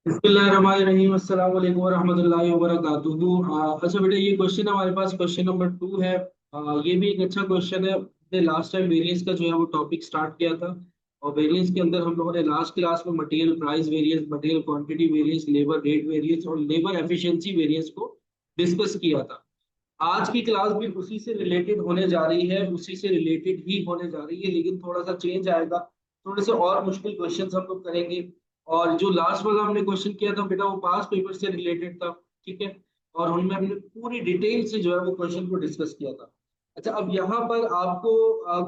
बिस्मिल्लाहिर्रहमानिर्रहीम अस्सलाम वालेकुम वरहमतुल्लाहि वबरकातुहू। अच्छा बेटा, ये क्वेश्चन हमारे पास क्वेश्चन नंबर 2 है। ये भी एक अच्छा क्वेश्चन है। हमने लास्ट टाइम वेरिएंस का जो है वो टॉपिक स्टार्ट किया था, और वेरिएंस के अंदर हम लोगों ने लास्ट क्लास में material price variance, material quantity variance, labour rate variance और लेबर एफिशिएंसी वेरिएंस को डिस्कस किया था। आज की क्लास भी उसी से रिलेटेड होने जा रही है, उसी से रिलेटेड ही होने जा रही है, लेकिन थोड़ा सा चेंज आएगा। थोड़े से और मुश्किल क्वेश्चंस हम लोग करेंगे। और जो लास्ट वाला हमने क्वेश्चन किया था बेटा, वो पास पेपर से रिलेटेड था। ठीक है। और उनमें हमने पूरी डिटेल से जो है वो क्वेश्चन को डिस्कस किया था। अच्छा, अब यहाँ पर आपको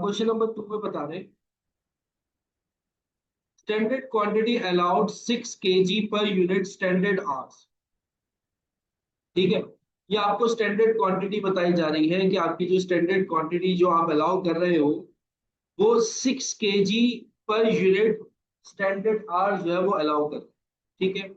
क्वेश्चन नंबर 2 में बता रहे, standard quantity allowed 6 kg per unit standard hours. ठीक है। ये आपको स्टैंडर्ड क्वांटिटी बताई जा रही है कि आपकी जो स्टैंडर्ड क्वांटिटी जो आप अलाउ कर रहे हो, वो 6 kg per unit standard hours जो है वो अलाउ कर। ठीक है।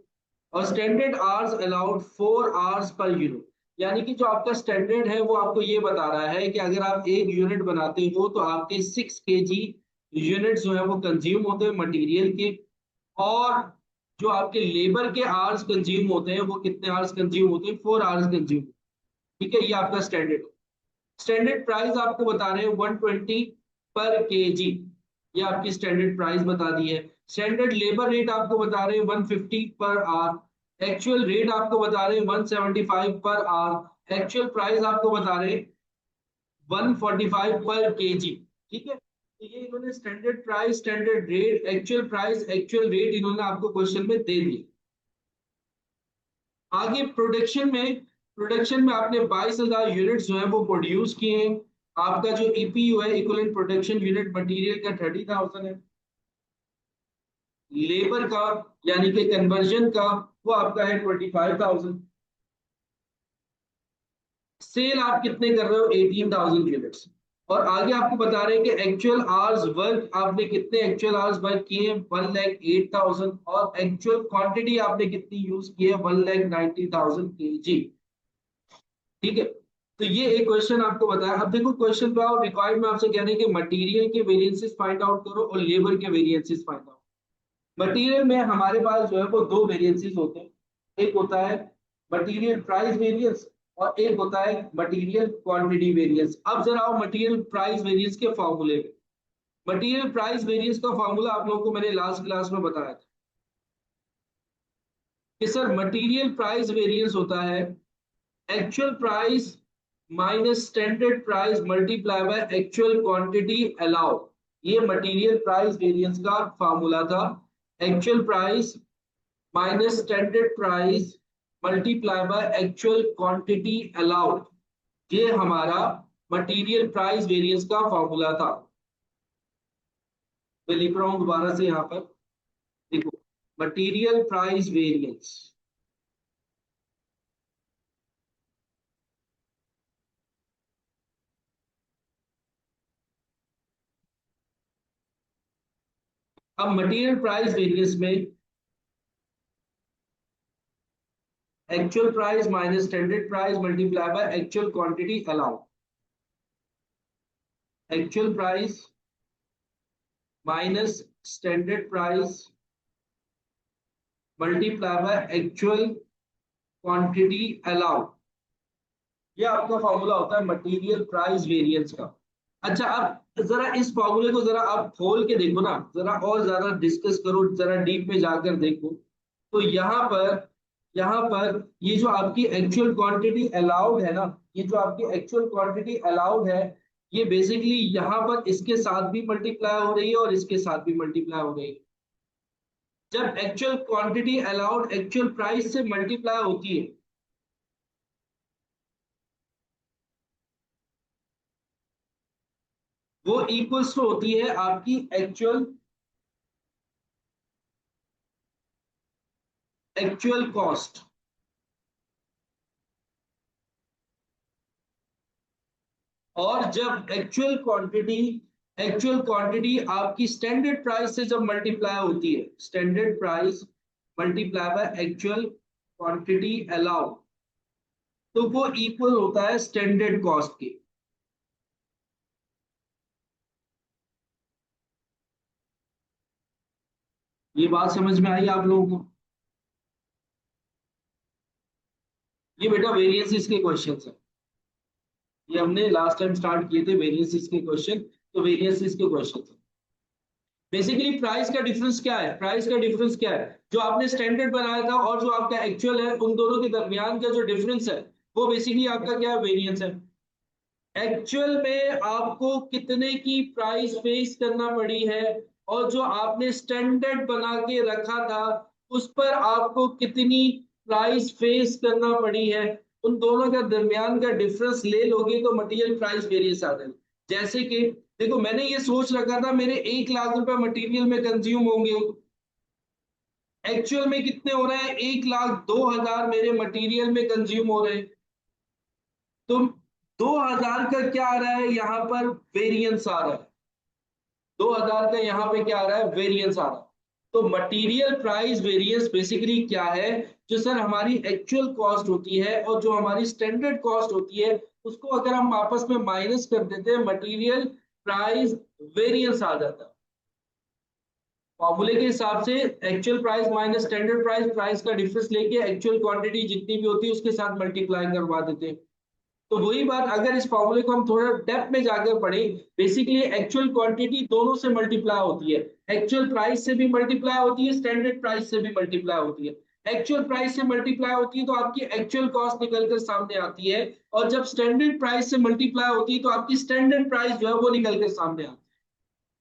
और standard hours allowed 4 hours per unit. यानी कि जो आपका स्टैंडर्ड है वो आपको ये बता रहा है कि अगर आप एक यूनिट बनाते हो तो आपके 6 kg यूनिट जो है वो कंज्यूम होते हैं मटेरियल के। और जो आपके लेबर के आवर्स कंज्यूम होते हैं वो कितने आवर्स कंज्यूम होते हैं? 4 आवर्स कंज्यूम। ठीक है, ये आपका स्टैंडर्ड। स्टैंडर्ड प्राइस आपको बता रहे हैं 120 पर केजी। ये आपकी स्टैंडर्ड प्राइस बता दी है। स्टैंडर्ड लेबर रेट आपको बता रहे हैं 150 पर आवर। एक्चुअल रेट आपको बता रहे हैं 175 पर आवर। एक्चुअल प्राइस आपको बता रहे हैं 145 पर केजी। ठीक है। तो ये इन्होंने standard price, standard rate, actual price, actual rate इन्होंने आपको क्वेश्चन में दे दिए। आगे प्रोडक्शन में आपने 22,000 यूनिट्स जो है वो प्रोड्यूस किए हैं। आपका जो ईपीयू है, इक्विवेलेंट प्रोडक्शन यूनिट मटेरियल का 30,000 है। लेबर का यानी कि कन्वर्जन का वो आपका है 25,000। सेल आप कितने कर रहे हो? 18,000 यूनिट्स। और आगे आपको बता रहे हैं कि एक्चुअल आवर्स वर्क आपने कितने एक्चुअल आवर्स वर्क किए हैं? 1,08,000। और एक्चुअल क्वांटिटी आपने कितनी यूज की है? 1,90,000 kg। ठीक है। तो ये एक क्वेश्चन आपको बताया। अब देखो क्वेश्चन पे आओ, रिक्वायर्ड में आपसे कह रहे हैं कि मटेरियल के वेरिएंसेस फाइंड आउट करो और लेबर के वेरिएंसेस फाइंड आउट। मटेरियल में हमारे पास जो है वो दो वेरिएंसेस होते हैं। एक होता है मटेरियल प्राइस वेरिएंस, और एक होता है मटेरियल क्वांटिटी वेरिएंस। अब जरा आओ मटेरियल प्राइस वेरिएंस के फॉर्मूले में। मटेरियल प्राइस वेरिएंस का फॉर्मूला आप लोगों को मैंने लास्ट क्लास में बताया था कि सर मटेरियल प्राइस वेरिएंस होता है actual price minus standard price multiply by actual quantity allowed. ये मटेरियल प्राइस वेरिएंस का फार्मूला था। Actual price minus standard price multiply by actual quantity allowed. ये हमारा मटेरियल प्राइस वेरिएंस का formula था। मैं लिख रहा हूं दोबारा से यहां पर, देखो। मटेरियल प्राइस वेरिएंस, अब मटेरियल प्राइस वेरिएंस में actual price minus standard price multiply by actual quantity allowed. Actual price minus standard price multiply by actual quantity allowed. ये आपका फॉर्मूला होता है मटेरियल प्राइस वेरिएंस का। अच्छा, अब जरा इस फॉर्मूले को जरा आप खोल के देखो ना, जरा और ज्यादा डिस्कस करो, जरा डीप में जाकर देखो। तो यहाँ पर ये जो आपकी एक्चुअल क्वांटिटी अलाउड है ना, ये जो आपकी एक्चुअल क्वांटिटी अलाउड है, ये बेसिकली यहाँ पर इसके साथ भी मल्टीप्लाई हो रही है और इसके साथ भी मल्टीप्लाई हो रही है। जब actual quantity allowed actual price से मल्टीप्लाई होती है, वो इक्वल्स टू होती है आपकी एक्चुअल एक्चुअल कॉस्ट। और जब एक्चुअल क्वांटिटी आपकी स्टैंडर्ड प्राइस से जब मल्टीप्लाई होती है, standard price multiply by actual quantity allowed, तो वो इक्वल होता है स्टैंडर्ड कॉस्ट के। ये बात समझ में आई आप लोगों को? ये बेटा वेरिएंसेस के क्वेश्चन है, ये हमने लास्ट टाइम स्टार्ट किए थे वेरिएंसेस के क्वेश्चन। तो वेरिएंसेस के क्वेश्चन है, बेसिकली प्राइस का डिफरेंस क्या है, प्राइस का डिफरेंस क्या है, जो आपने स्टैंडर्ड बनाया था और जो आपका एक्चुअल है उन दोनों के दरमियान का जो डिफरेंस है वो बेसिकली आपका क्या है, वेरिएंस है। एक्चुअल में आपको कितने की प्राइस फेस करना पड़ी है और जो आपने स्टैंडर्ड बना के रखा था उस पर आपको कितनी प्राइस फेस करना पड़ी है, उन दोनों का दरमियान का डिफरेंस ले लोगे तो मटेरियल प्राइस वेरिएंस आ जाएगा। जैसे कि देखो मैंने ये सोच रखा था मेरे 1 लाख रुपए मटेरियल में कंज्यूम होंगे, एक्चुअल में कितने हो रहे हैं, 1,02,000 मेरे मटेरियल में कंज्यूम हो रहे हैं। तो 2,000 का क्या आ रहा है यहाँ पर, वेरिएंस आ रहा है। 2,000 का यहाँ पे क्या आ रहा है, वेरिएंस आ रहा है। तो मटेरियल प्राइस वेरिएंस बेसिकली क्या है, जो सर हमारी एक्चुअल कॉस्ट होती है और जो हमारी स्टैंडर्ड कॉस्ट होती है उसको अगर हम आपस में माइनस कर देते हैं मटेरियल प्राइस वेरिएंस आ जाता है। फॉर्मूले के हिसाब से actual price minus standard price, price का डिफरेंस लेके एक्चुअल क्वांटिटी जितनी भी होती है उसके साथ मल्टीप्लाई करवा देते हैं। तो वही बात अगर इस फॉर्मूले को हम थोड़ा डेप्थ में जाकर पढ़ें, बेसिकली एक्चुअल क्वांटिटी दोनों से मल्टीप्लाई होती है, एक्चुअल प्राइस से भी मल्टीप्लाई होती है, स्टैंडर्ड प्राइस से भी मल्टीप्लाई होती है। एक्चुअल प्राइस से मल्टीप्लाई होती है तो आपकी एक्चुअल कॉस्ट निकल कर सामने आती है, और जब स्टैंडर्ड प्राइस से मल्टीप्लाई होती है तो आपकी स्टैंडर्ड प्राइस जो है वो निकल कर सामने आती है।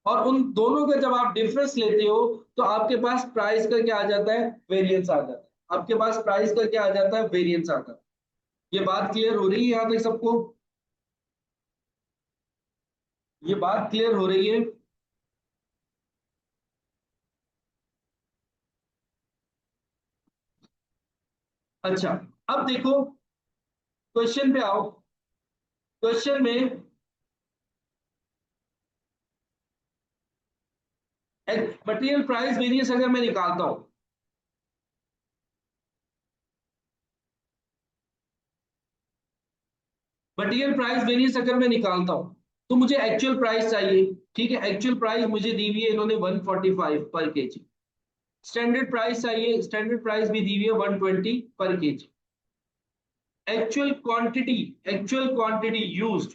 और उन दोनों का जब आप डिफरेंस लेते हो तो आपके पास प्राइस का क्या आ जाता है, वेरिएंस आ जाता है। आपके पास प्राइस का क्या आ जाता है, वेरिएंस आता है। ये बात क्लियर हो रही है यहाँ तक सबको, ये बात क्लियर हो रही है। अच्छा, अब देखो क्वेश्चन पे आओ। क्वेश्चन में मटेरियल प्राइस वेरिएंस अगर मैं निकालता हूं, मटेरियल प्राइस वेरिएंस अगर मैं निकालता हूं तो मुझे एक्चुअल प्राइस चाहिए। ठीक है, एक्चुअल प्राइस मुझे दी हुई है इन्होंने 145 पर केजी। स्टैंडर्ड प्राइस चाहिए, स्टैंडर्ड प्राइस भी दी हुई है 120 पर KG. Actual quantity, actual quantity used,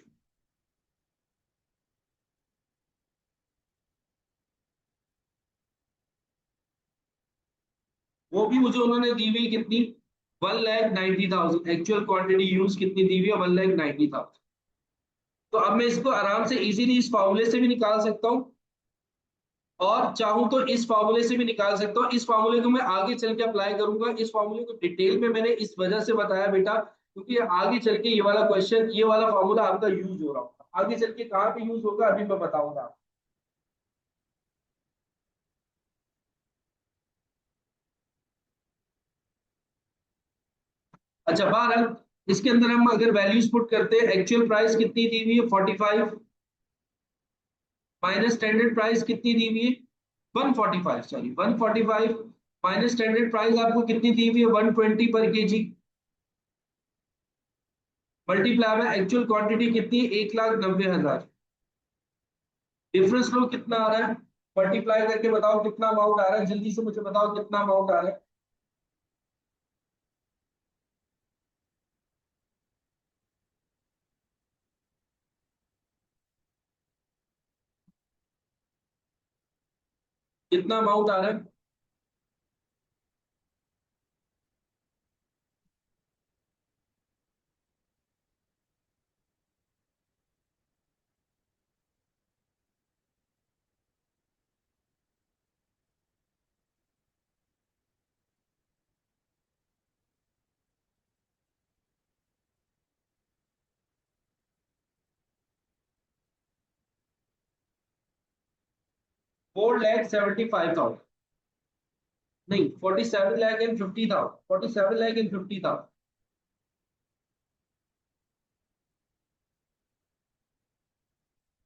वो भी मुझे उन्होंने दी हुई कितनी, 1,90,000। एक्चुअल क्वांटिटी यूज कितनी दी हुई है, 1,90,000। तो अब मैं इसको आराम से इजीली इस फार्मूले से भी निकाल सकता हूँ, और चाहूं तो इस फार्मूले से भी निकाल सकता हूँ। इस फार्मूले को मैं आगे चल के अप्लाई करूंगा। इस फार्मूले को डिटेल में मैंने इस वजह से बताया बेटा क्योंकि आगे चल के ये वाला क्वेश्चन, ये वाला फार्मूला आपका यूज हो रहा होगा, आगे चल के कहाँ पे यूज होगा अभी मैं बताऊंगा। अच्छा, बहरहाल इसके अंदर हम अगर वैल्यूज पुट करते हैं, एक्चुअल प्राइस कितनी दी हुई है 45, माइनस स्टैंडर्ड प्राइस कितनी दी हुई है 145, सॉरी 145, माइनस स्टैंडर्ड प्राइस आपको कितनी दी हुई है 120 पर केजी, मल्टीप्लाई में एक्चुअल क्वांटिटी कितनी, 1,90,000। डिफरेंस लो कितना आ रहा है, मल्टीप्लाई करके बताओ कितना अमाउंट आ रहा है, जल्दी से मुझे बताओ कितना अमाउंट आ रहा है। कितना अमाउंट आ रहा है, 4,75,000, नहीं 47,50,000, 47,50,000।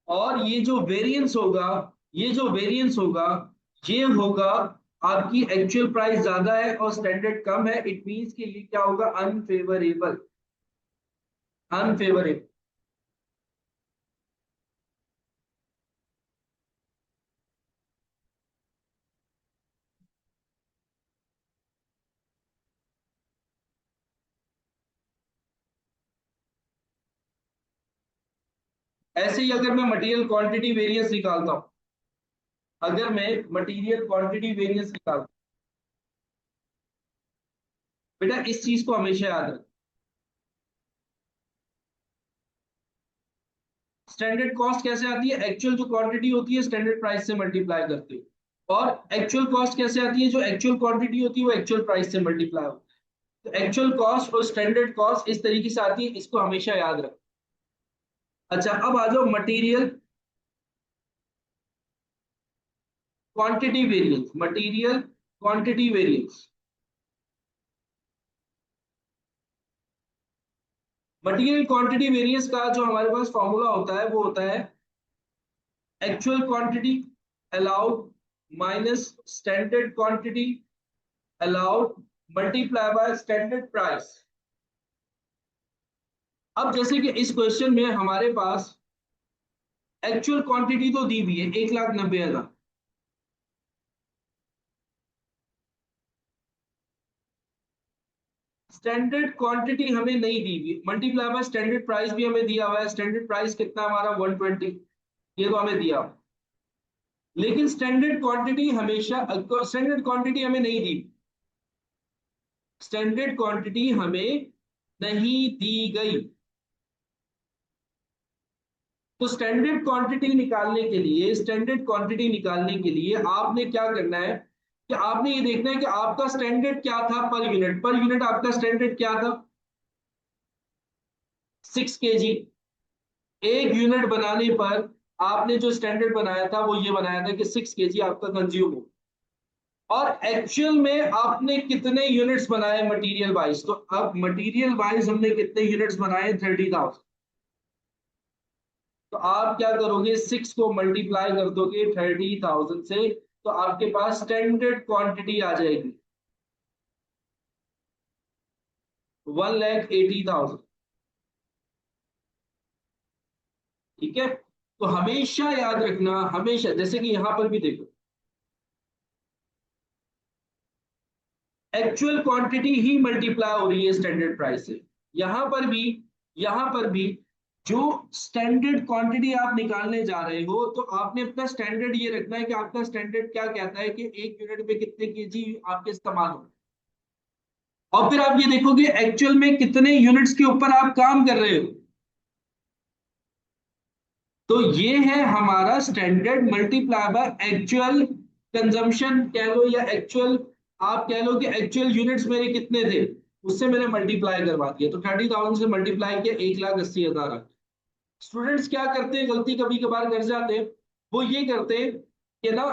और ये जो वेरिएंस होगा, ये जो वेरिएंस होगा, ये होगा आपकी एक्चुअल प्राइस ज्यादा है और स्टैंडर्ड कम है, इट मींस कि ये क्या होगा, अनफेवरेबल, अनफेवरेबल। ऐसे ही अगर मैं मटेरियल क्वांटिटी वेरिएंस निकालता हूं, अगर मैं मटेरियल क्वांटिटी वेरिएंस निकालता हूं, बेटा इस चीज को हमेशा याद रख। स्टैंडर्ड कॉस्ट कैसे आती है? एक्चुअल जो क्वांटिटी होती है स्टैंडर्ड प्राइस से मल्टीप्लाई करते हो। और एक्चुअल कॉस्ट कैसे आती है? जो एक्चुअल क्वांटिटी होती है वो एक्चुअल प्राइस से मल्टीप्लाई होती है। तो एक्चुअल कॉस्ट और स्टैंडर्ड कॉस्ट इस तरीके से आती है, इसको हमेशा याद रख। अच्छा, अब आ जाओ material quantity variance. Material quantity variance, material quantity variance का जो हमारे पास फॉर्मूला होता है वो होता है actual quantity allowed minus standard quantity allowed multiply by standard price. अब जैसे कि इस क्वेश्चन में हमारे पास एक्चुअल क्वांटिटी तो दी हुई है 1,90,000, स्टैंडर्ड क्वांटिटी हमें नहीं दी हुई, मल्टीप्लाई बाय स्टैंडर्ड प्राइस भी हमें दिया हुआ है। स्टैंडर्ड प्राइस कितना हमारा 120, ये तो हमें दिया। लेकिन स्टैंडर्ड क्वांटिटी हमेशा, स्टैंडर्ड क्वांटिटी हमें नहीं दी, स्टैंडर्ड क्वांटिटी हमें नहीं दी गई। तो स्टैंडर्ड क्वांटिटी निकालने के लिए, स्टैंडर्ड क्वांटिटी निकालने के लिए आपने क्या करना है कि आपने ये देखना है कि आपका स्टैंडर्ड क्या था पर यूनिट। पर यूनिट आपका स्टैंडर्ड क्या था? 6 kg। एक यूनिट बनाने पर आपने जो स्टैंडर्ड बनाया था वो ये बनाया था कि 6 kg आपका कंज्यूम हो। और एक्चुअल में आपने कितने यूनिट्स बनाए मटेरियल वाइज? तो अब मटेरियल वाइज हमने कितने यूनिट्स बनाए? 30,000। तो आप क्या करोगे? 6 को मल्टीप्लाई कर दोगे 30,000 से, तो आपके पास स्टैंडर्ड क्वांटिटी आ जाएगी 1,80,000। ठीक है, तो हमेशा याद रखना, हमेशा, जैसे कि यहां पर भी देखो, एक्चुअल क्वांटिटी ही मल्टीप्लाई हो रही है स्टैंडर्ड प्राइस से। यहां पर भी, यहां पर भी जो स्टैंडर्ड क्वांटिटी आप निकालने जा रहे हो, तो आपने अपना स्टैंडर्ड ये रखना है कि आपका स्टैंडर्ड क्या कहता है कि एक यूनिट में कितने केजी आपके इस्तेमाल हो। और फिर आप ये देखोगे एक्चुअल में कितने यूनिट्स के ऊपर आप काम कर रहे हो। तो ये है हमारा standard multiply by actual consumption कह लो, या एक्चुअल, आप कह लो कि एक्चुअल यूनिट्स मेरे कितने थे, उससे मैंने मल्टीप्लाई करवा दिया। तो 30,000 से मल्टीप्लाई किया 1,80,000। स्टूडेंट्स क्या करते हैं, गलती कभी कभार कर जाते हैं, वो ये करते हैं कि ना,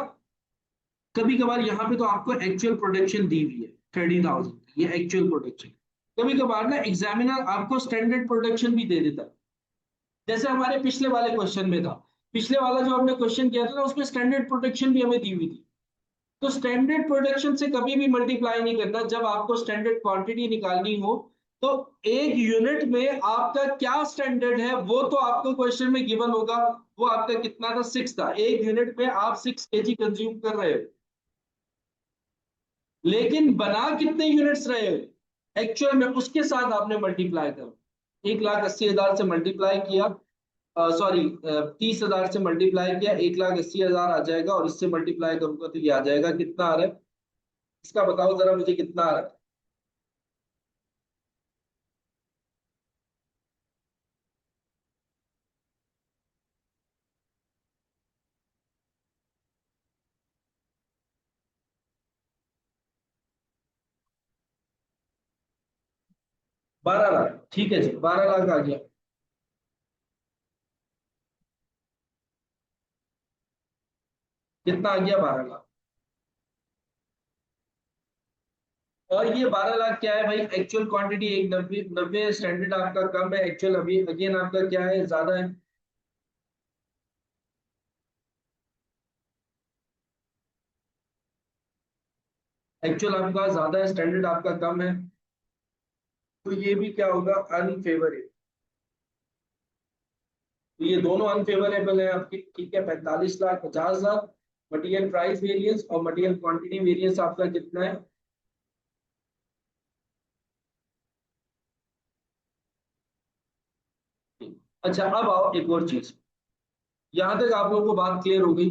कभी कभार यहाँ पे तो आपको एक्चुअल प्रोडक्शन दी हुई है 30,000, ये एक्चुअल प्रोडक्शन। कभी कभार ना एग्जामिनर आपको स्टैंडर्ड प्रोडक्शन भी दे देता है। जैसे हमारे पिछले वाले क्वेश्चन में था, पिछले वाला जो हमने क्वेश्चन किया था ना, उसमें स्टैंडर्ड प्रोडक्शन भी हमें दी हुई थी। तो स्टैंडर्ड प्रोडक्शन से कभी भी मल्टीप्लाई नहीं करना जब आपको स्टैंडर्ड क्वांटिटी निकालनी हो। तो एक यूनिट में आपका क्या स्टैंडर्ड है वो तो आपको क्वेश्चन में गिवन होगा। वो आपका कितना था? 6 था। एक यूनिट में आप 6 kg कंज्यूम कर रहे हो, लेकिन बना कितने यूनिट्स रहे हो एक्चुअल में, उसके साथ आपने मल्टीप्लाई करो। 1,80,000 से मल्टीप्लाई किया, सॉरी 30,000 से मल्टीप्लाई किया, 1,80,000 आ जाएगा। और इससे मल्टीप्लाई करूंगा तो ये आ जाएगा। कितना आ रहा है इसका बताओ जरा मुझे, कितना आ रहा है? 12 लाख। ठीक है जी, 12 लाख आ गया। कितना आ गया? 12 लाख। और ये 12 लाख क्या है भाई? एक्चुअल क्वांटिटी एक 90 स्टैंडर्ड आपका कम है, एक्चुअल अभी अगेन आपका क्या है? ज्यादा है। एक्चुअल आपका ज्यादा है, स्टैंडर्ड आपका कम है। तो ये भी क्या होगा? अनफेवर है। तो ये दोनों अनफेवरेबल है आपकी। ठीक है, 45,50,000 मटेरियल प्राइस वेरिएंस और मटेरियल क्वांटिटी वेरिएंस आपका कितना है? अच्छा, अब आओ एक और चीज। यहां तक आप लोगों को बात क्लियर हो गई?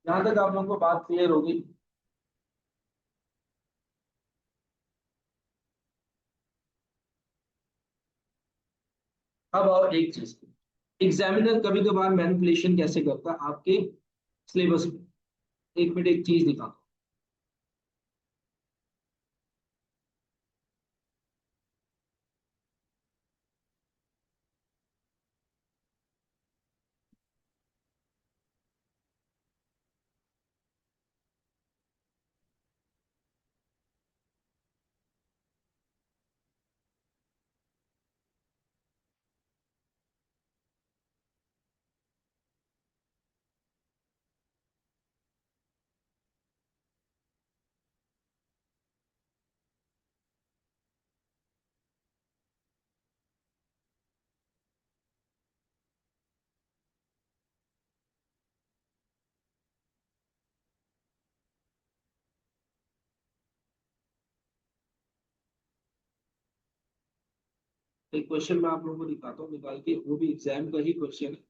यहां तक आप लोगों को बात क्लियर हो गई? अब और एक चीज, एग्जामिनर कभी कभार मैनिपुलेशन कैसे करता है आपके सिलेबस में। एक मिनट, एक चीज दिखाता हूं। एक क्वेश्चन मैं आप लोगों को दिखाता हूँ निकाल के, वो भी एग्जाम का ही क्वेश्चन है।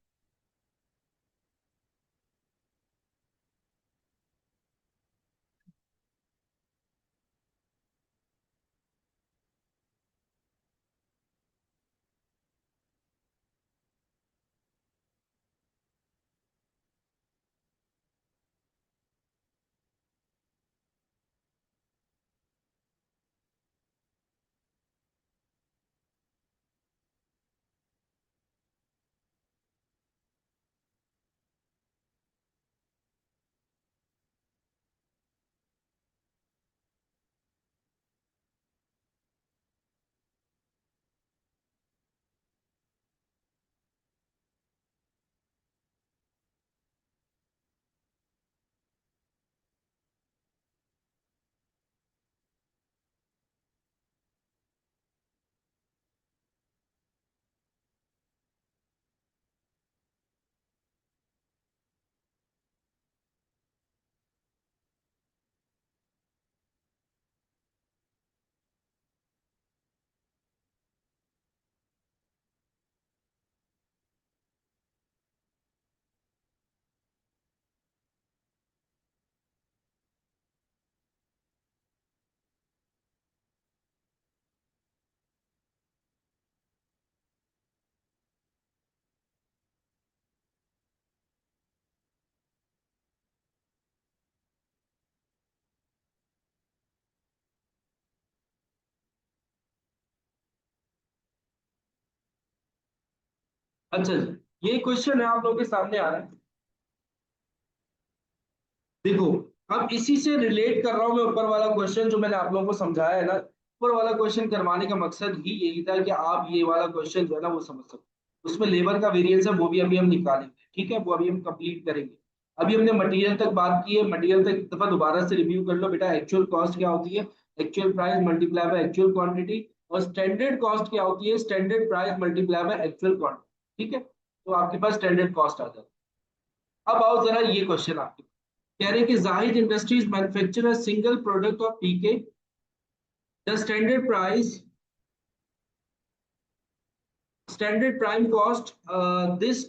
अच्छा जी, ये क्वेश्चन है आप लोगों के सामने आ रहा है। देखो, अब इसी से रिलेट कर रहा हूं मैं ऊपर वाला क्वेश्चन जो मैंने आप लोगों को समझाया है ना। ऊपर वाला क्वेश्चन करवाने का मकसद ही यही था कि आप ये वाला क्वेश्चन जो है ना वो समझ सको। उसमें लेबर का वेरिएंस है, वो भी अभी हम निकालेंगे, ठीक है, वो अभी हम कंप्लीट करेंगे। अभी हमने मटेरियल तक बात की है, मटेरियल तक एक दफा दोबारा से रिव्यू कर लो बेटा। एक्चुअल कॉस्ट क्या होती है? Actual price multiply by actual quantity. और स्टैंडर्ड कॉस्ट क्या होती है? Standard price multiply by actual quantity. ठीक है, तो आपके पास स्टैंडर्ड कॉस्ट आ जाता है। अब आओ जरा ये क्वेश्चन आपके, कह रहे हैं कि Zahid industries manufacture a single product of PK. The standard prime cost this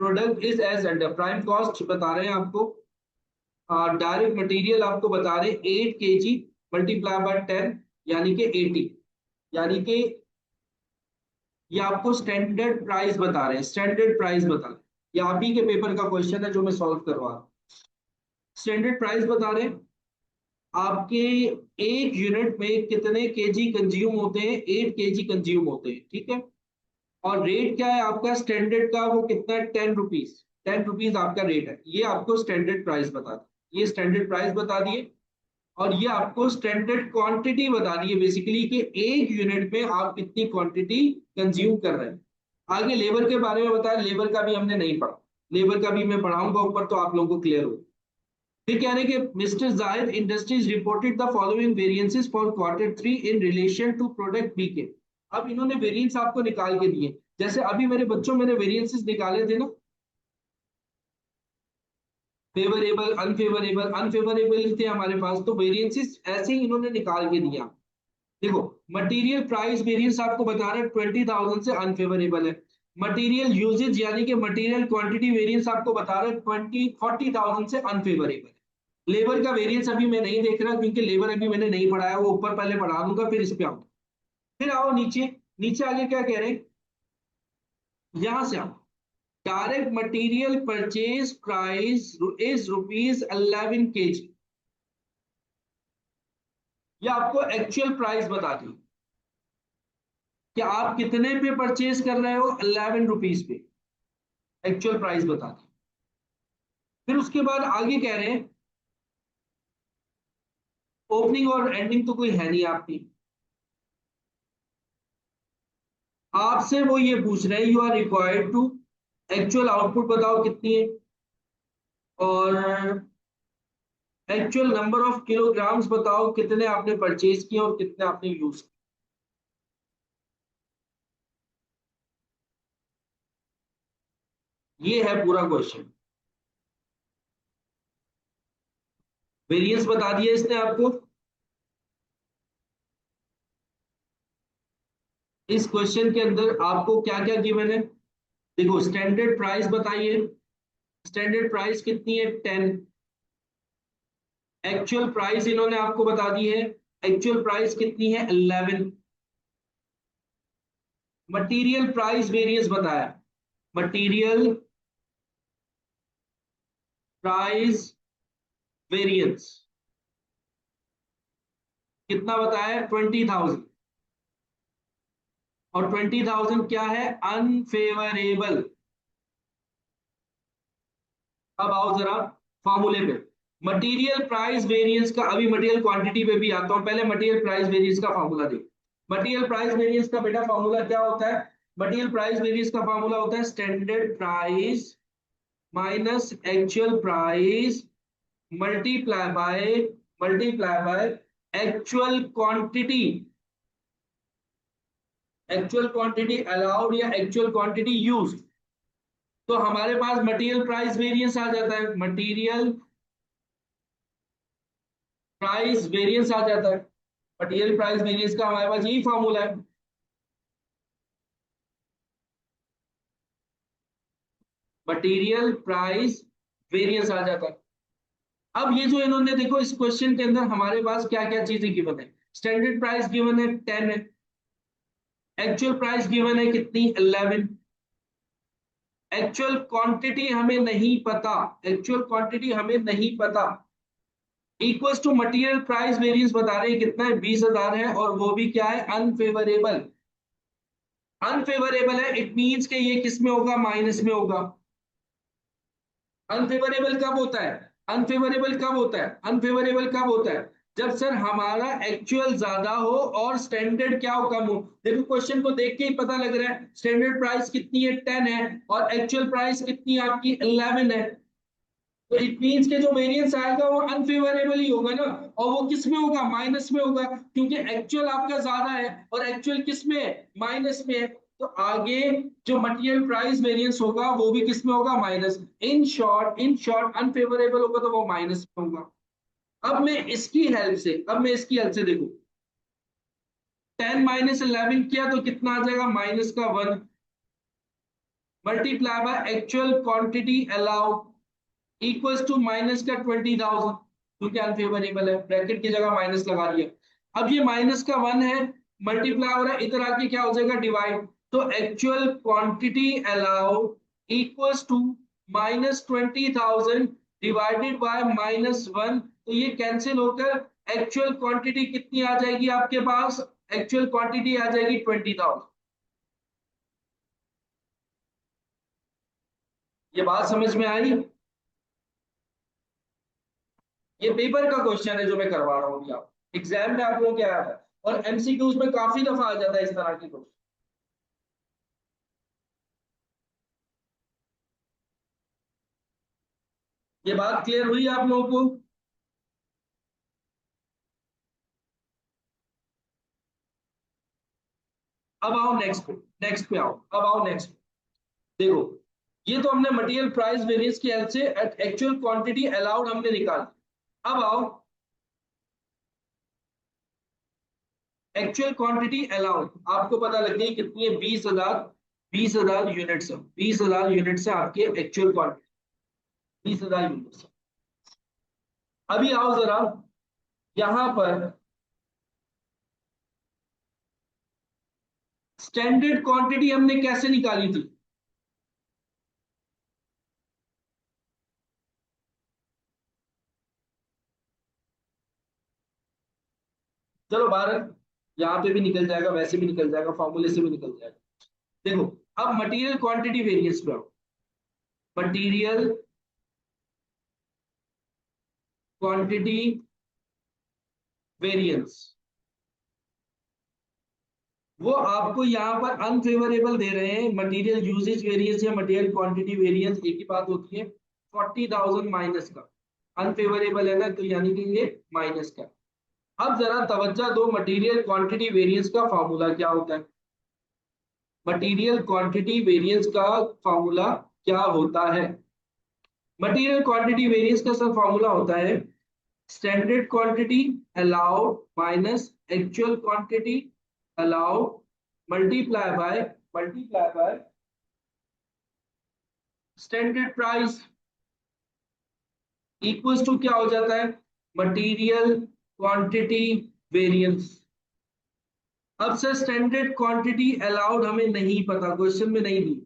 product is as under. Prime cost बता रहे हैं आपको, डायरेक्ट मटेरियल आपको बता रहे हैं 8 kg मल्टीप्लाई बाय 10 यानी कि 80, यानी कि ये आपको स्टैंडर्ड प्राइस बता रहे हैं, स्टैंडर्ड प्राइस बता रहे हैं। ये आप ही के पेपर का क्वेश्चन है जो मैं सॉल्व करवा रहा हूँ। स्टैंडर्ड प्राइस बता रहे हैं आपके, एक यूनिट में कितने केजी कंज्यूम होते हैं? 8 kg कंज्यूम होते हैं, ठीक है। और रेट क्या है आपका स्टैंडर्ड का? वो कितना है? 10 रुपीज। 10 रुपीज आपका रेट है, ये आपको स्टैंडर्ड प्राइस बता दिए, ये स्टैंडर्ड प्राइस बता दिए। और ये आपको स्टैंडर्ड क्वांटिटी बता दी है बेसिकली कि एक यूनिट में आप कितनी क्वांटिटी कंज्यूम कर रहे हैं। आगे लेबर के बारे में बताया, लेबर का भी हमने नहीं पढ़ा, लेबर का भी मैं पढ़ाऊंगा ऊपर तो आप लोगों को क्लियर हो। फिर कह रहे हैं कि mister Zahid industries reported the following variances for quarter 3 in relation to product PK. अब इन्होंने वेरिएंस आपको निकाल के दिए, जैसे अभी मेरे बच्चों मैंने वेरिएंसेस निकाले थे ना, फेवरेबल अनफेवरेबल, अनफेवरेबल थे हमारे पास, तो वेरिएंसेस ऐसे ही इन्होंने निकाल के दिया। देखो, मटेरियल प्राइस वेरिएंस आपको बता रहे हैं 20,000 से अनफेवरेबल है। मटेरियल यूजेज यानी कि मटेरियल क्वांटिटी वेरिएंस आपको बता रहा है 40,000 से अनफेवरेबल है। लेबर का वेरिएंस अभी मैं नहीं देख रहा क्योंकि लेबर अभी मैंने नहीं पढ़ाया, वो ऊपर पहले पढ़ा दूंगा फिर इस पे आऊंगा। फिर आओ नीचे, नीचे आगे क्या कह रहे हैं, यहां से आओ। Direct material purchase price is ₹11 kg। ये आपको एक्चुअल प्राइस बता दी कि आप कितने पे परचेज कर रहे हो, ₹11 पे एक्चुअल प्राइस बता दी। फिर उसके बाद आगे कह रहे हैं ओपनिंग और एंडिंग तो कोई है नहीं आपकी, आपसे वो ये पूछ रहे हैं you are required to actual output बताओ कितनी है और एक्चुअल नंबर ऑफ किलोग्राम्स बताओ कितने आपने परचेज किए और कितने आपने यूज किए। ये है पूरा क्वेश्चन। वेरिएंस बता दिया इसने आपको। इस क्वेश्चन के अंदर आपको क्या क्या गिवन है, देखो स्टैंडर्ड प्राइस बताइए, स्टैंडर्ड प्राइस कितनी है 10। एक्चुअल प्राइस इन्होंने आपको बता दी है, एक्चुअल प्राइस कितनी है 11। मटेरियल प्राइस वेरिएंस बताया, मटेरियल प्राइस वेरिएंस कितना बताया 20,000, और 20,000 क्या है अनफेवरेबल। अब आओ जरा फॉर्मूले पे, मटेरियल प्राइस वेरिएंस का, अभी मटेरियल क्वांटिटी पे भी आता हूं, पहले मटेरियल प्राइस वेरिएंस का फॉर्मूला देखो। मटेरियल प्राइस वेरिएंस का बेटा फॉर्मूला क्या होता है, मटेरियल प्राइस वेरिएंस का फॉर्मूला होता है standard price minus actual price multiply by actual quantity, actual quantity allowed या एक्चुअल क्वांटिटी यूज्ड। तो हमारे पास मटेरियल प्राइस वेरिएंस आ जाता है, मटेरियल प्राइस वेरिएंस आ जाता है। मटेरियल प्राइस वेरिएंस का हमारे पास यही फॉर्मूला है, मटेरियल प्राइस वेरिएंस आ जाता है। अब ये जो इन्होंने देखो इस क्वेश्चन के अंदर हमारे पास क्या क्या चीजें गिवन है, स्टैंडर्ड प्राइस गिवन है 10 है, एक्चुअल प्राइस गिवन है कितनी 11, एक्चुअल क्वांटिटी हमें नहीं पता, एक्चुअल क्वांटिटी हमें नहीं पता, equals to material price variance बता रहे हैं कितना है 20,000 है, और वो भी क्या है अनफेवरेबल। अनफेवरेबल है इट मींस कि ये किस में होगा, माइनस में होगा। अनफेवरेबल कब होता है, अनफेवरेबल कब होता है, अनफेवरेबल कब होता है जब सर हमारा एक्चुअल ज्यादा हो और स्टैंडर्ड क्या हो कम हो। देखो क्वेश्चन को देख के ही पता लग रहा है स्टैंडर्ड प्राइस कितनी है 10 है और एक्चुअल प्राइस कितनी है आपकी 11 है, तो इट मींस के जो वेरिएंस आएगा वो अनफेवरेबल ही होगा ना, और वो किस में होगा, माइनस में होगा, क्योंकि एक्चुअल आपका ज्यादा है और एक्चुअल किस में है, माइनस में है। तो आगे जो मटेरियल प्राइस वेरिएंस होगा वो भी किस में होगा, माइनस। इन शॉर्ट अनफेवरेबल होगा तो वो माइनस में होगा। अब मैं इसकी हेल्प से देखो, 10 माइनस 11 किया तो कितना आ जाएगा, माइनस का 1, multiply by actual quantity allowed equals to minus का 20,000, क्योंकि अनफेवरेबल है ब्रैकेट की जगह माइनस लगा दिया। अब ये माइनस का 1 है, मल्टीप्लाई हो रहा है, इधर आके क्या हो जाएगा डिवाइड, तो actual quantity allowed equals to -20,000 divided by -1, तो ये कैंसिल होकर एक्चुअल क्वांटिटी कितनी आ जाएगी आपके पास, एक्चुअल क्वांटिटी आ जाएगी 20,000। ये बात समझ में आई, ये पेपर का क्वेश्चन है जो मैं करवा रहा हूँ आप एग्जाम में आप लोगों क्या आया था, और एमसीक्यूज में काफी दफा आ जाता है इस तरह की क्वेश्चन। ये बात क्लियर हुई आप लोगों को। अब आओ नेक्स्ट पे, नेक्स्ट पे आओ, अब आओ नेक्स्ट पे देखो, ये तो हमने मटेरियल प्राइस वेरिएंस की हेल्प से एक्चुअल क्वांटिटी अलाउड हमने निकाली। अब आओ एक्चुअल क्वांटिटी अलाउड, आपको पता लग गई कितनी है 20,000, 20,000 यूनिट से, 20,000 यूनिट से आपके एक्चुअल क्वांटिटी 20,000 यूनिट से। अभी आओ जरा यहां पर स्टैंडर्ड क्वांटिटी हमने कैसे निकाली थी। चलो 12 यहाँ पे भी निकल जाएगा, वैसे भी निकल जाएगा, फॉर्मूले से भी निकल जाएगा। देखो अब मटेरियल क्वांटिटी वेरिएंस पे आओ। मटेरियल क्वांटिटी वेरिएंस वो आपको यहाँ पर अनफेवरेबल दे रहे हैं। मटेरियल यूजेज वेरिएंस या मटेरियल क्वांटिटी वेरिएंस एक ही बात होती है। 40,000 माइनस का अनफेवरेबल है ना, तो यानी कि ये माइनस का। अब जरा तवज्जो दो, मटेरियल क्वांटिटी वेरिएंस का फॉर्मूला क्या होता है। मटेरियल क्वांटिटी वेरिएंस का फॉर्मूला क्या होता है। मटेरियल क्वांटिटी वेरिएंस का सर फॉर्मूला होता है standard quantity allowed minus actual quantity allowed multiply by standard price equals to क्या हो जाता है मटेरियल क्वांटिटी वेरिएंस। अब सर स्टैंडर्ड क्वांटिटी अलाउड हमें नहीं पता, क्वेश्चन में नहीं दी।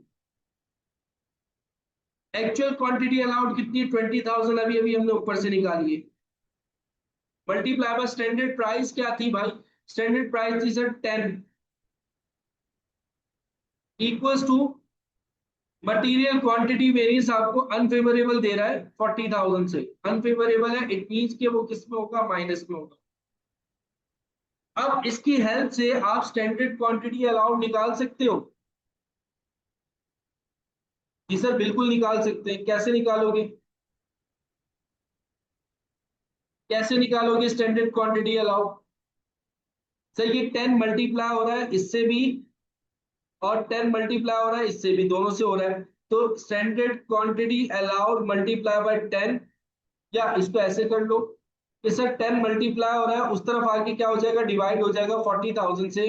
एक्चुअल क्वांटिटी अलाउड कितनी है 20,000, अभी अभी हमने ऊपर से निकाली है। मल्टीप्लाई बाय स्टैंडर्ड प्राइस क्या थी भाई, स्टैंडर्ड प्राइस थी sir 10 equals to material quantity variance आपको अनफेवरेबल दे रहा है 40,000 से। अनफेवरेबल है, इट मींस कि वो किस में होगा, माइनस में होगा। अब इसकी हेल्प से आप स्टैंडर्ड क्वांटिटी अलाउड निकाल सकते हो। जी सर बिल्कुल निकाल सकते हैं। कैसे निकालोगे, कैसे निकालोगे स्टैंडर्ड क्वांटिटी अलाउड। सर ये 10 मल्टीप्लाई हो रहा है इससे भी, और 10 मल्टीप्लाई हो रहा है इससे भी, दोनों से हो रहा है। तो standard quantity allowed multiply bye 10, या इसको ऐसे कर लो कि सर 10 मल्टीप्लाई हो रहा है, उस तरफ आके क्या हो जाएगा, डिवाइड हो जाएगा 40,000 से।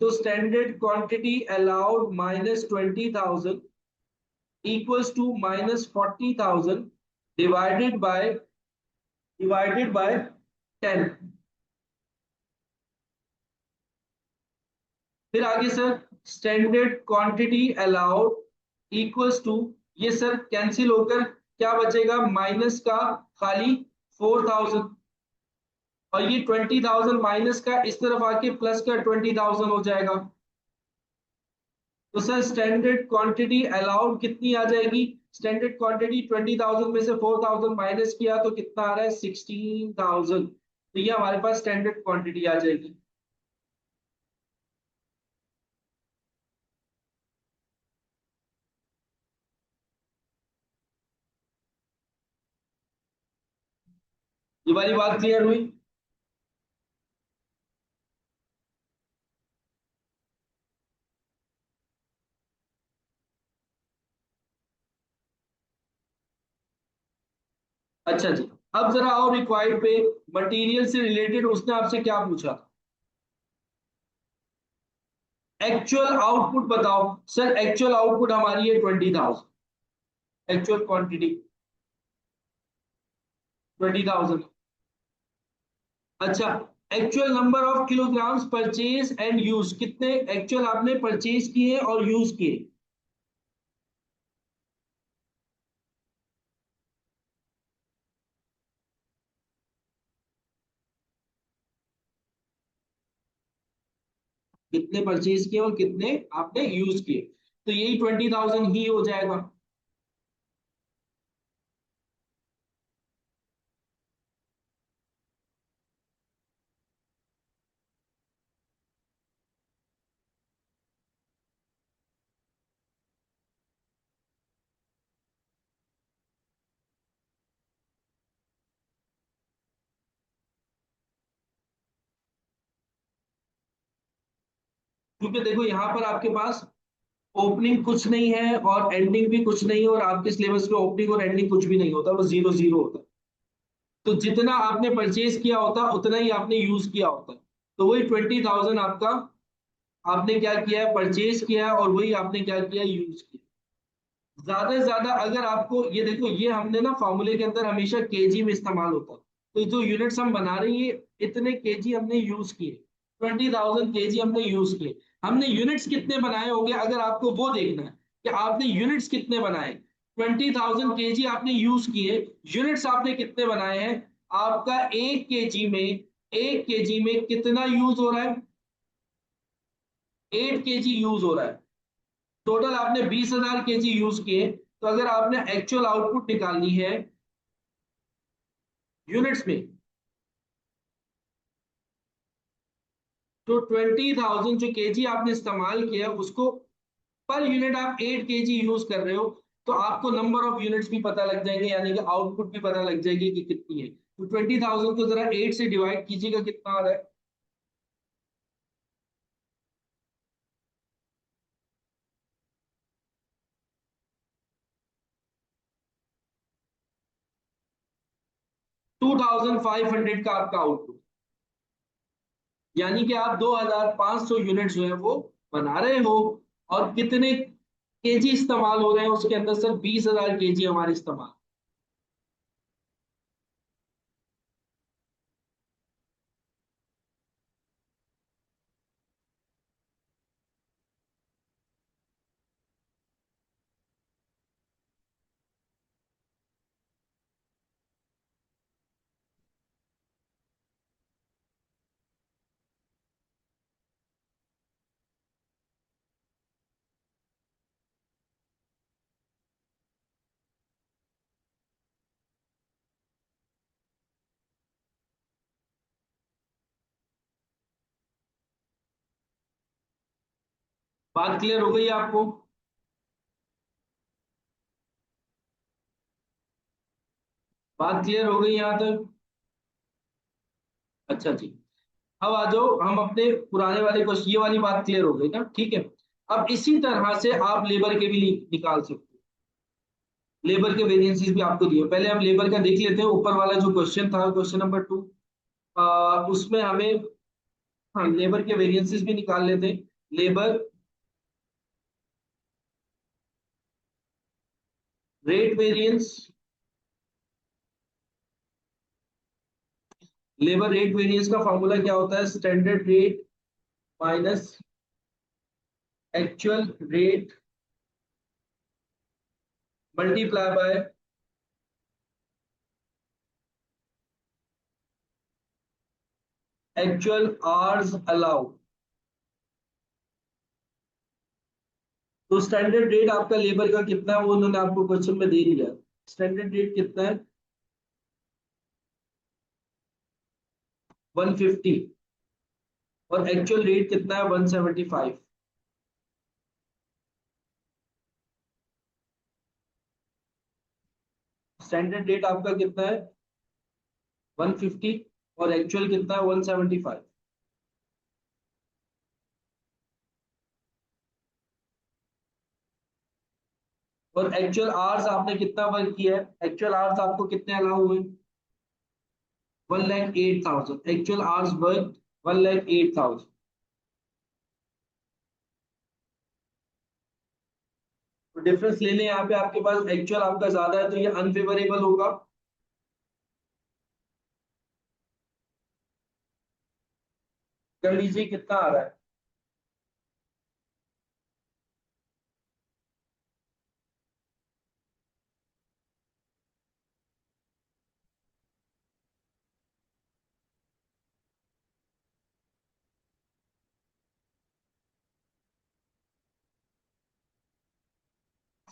तो standard quantity allowed minus 20,000 equals to minus 40,000 divided by 10। फिर आगे sir standard quantity allowed equals to, ये सर कैंसिल होकर क्या बचेगा, माइनस का खाली 4,000, और ये 20,000 माइनस का इस तरफ आके प्लस का 20,000 हो जाएगा। तो सर स्टैंडर्ड क्वांटिटी अलाउड कितनी आ जाएगी, स्टैंडर्ड क्वांटिटी 20,000 में से 4,000 माइनस किया तो कितना आ रहा है 16,000। तो ये हमारे पास स्टैंडर्ड क्वांटिटी आ जाएगी। ये वाली बात क्लियर हुई। अच्छा जी, अब जरा और रिक्वायर्ड पे मटेरियल से रिलेटेड उसने आपसे क्या पूछा, एक्चुअल आउटपुट बताओ। सर एक्चुअल आउटपुट हमारी है 20,000, एक्चुअल क्वांटिटी 20,000। अच्छा, actual number of kilograms purchase and use, कितने एक्चुअल आपने परचेज किए और यूज किए। कितने परचेज किए और कितने आपने यूज किए, तो यही 20,000 ही हो जाएगा। क्योंकि देखो यहाँ पर आपके पास ओपनिंग कुछ नहीं है और एंडिंग भी कुछ नहीं है, और आपके सिलेबस में ओपनिंग और एंडिंग कुछ भी नहीं होता, वो 0 0 होता है। तो जितना आपने परचेज किया होता उतना ही आपने यूज किया होता, तो वही 20,000 आपका आपने क्या किया है, परचेज किया है, और वही आपने क्या किया, यूज किया। ज्यादा से ज्यादा अगर आपको ये देखो, ये हमने ना फॉर्मूले के अंदर हमेशा केजी में इस्तेमाल होता है, तो जो यूनिट्स हम बना रहे हैं ये इतने केजी हमने यूज किए, 20,000 केजी हमने यूज किए। हमने यूनिट्स कितने बनाए होंगे, अगर आपको वो देखना है कि आपने यूनिट्स कितने बनाए, 20,000 केजी आपने यूज किए, यूनिट्स आपने कितने बनाए हैं, आपका एक केजी में कितना यूज हो रहा है, 8 केजी यूज हो रहा है। टोटल आपने 20,000 केजी यूज किए, तो अगर आपने एक्चुअल आउटपुट निकालनी है यूनिट्स में, तो 20,000 जो केजी आपने इस्तेमाल किया उसको पर यूनिट आप 8 केजी यूज कर रहे हो, तो आपको नंबर ऑफ यूनिट्स भी पता लग जाएंगे, यानी कि आउटपुट भी पता लग जाएगी कि कितनी है। तो 20,000 को जरा 8 से डिवाइड कीजिएगा, कितना आ रहा है, 2,500 का आपका आउटपुट। यानी कि आप 2,500 यूनिट जो है वो बना रहे हो, और कितने केजी इस्तेमाल हो रहे हैं उसके अंदर, सर 20,000 केजी हमारे इस्तेमाल। बात क्लियर हो गई आपको? बात क्लियर हो गई यहाँ तक? अच्छा जी। अब आ जाओ हम अपने पुराने वाले क्वेश्चन, ये वाली बात क्लियर हो गई ना, ठीक है। अब इसी तरह से आप लेबर के भी निकाल सकते हो, लेबर के वेरिएंसेस भी आपको दिए। पहले हम लेबर का देख लेते हैं, ऊपर वाला जो क्वेश्चन था, क्वेश्चन नंबर 2, उसमें हमें, हाँ, लेबर के वेरिएंसेस भी निकाल लेते हैं। Labour rate variance, labour rate variance का फॉर्मूला क्या होता है, standard rate minus actual rate multiply by actual hours allowed. तो स्टैंडर्ड रेट आपका लेबर का कितना है वो उन्होंने आपको क्वेश्चन में दे दिया। स्टैंडर्ड रेट कितना है, 150, और एक्चुअल रेट कितना है, 175। स्टैंडर्ड रेट आपका कितना है, 150, और एक्चुअल कितना है, 175। और एक्चुअल आवर्स आपने कितना वर्क किया है, एक्चुअल आवर्स आपको कितने अलाउ हुए, 1,08,000 एक्चुअल आवर्स वर्क, 1,08,000। तो डिफरेंस ले लें, यहाँ पे आपके पास एक्चुअल आपका ज्यादा है तो ये अनफेवरेबल होगा। कर लीजिए कितना आ रहा है,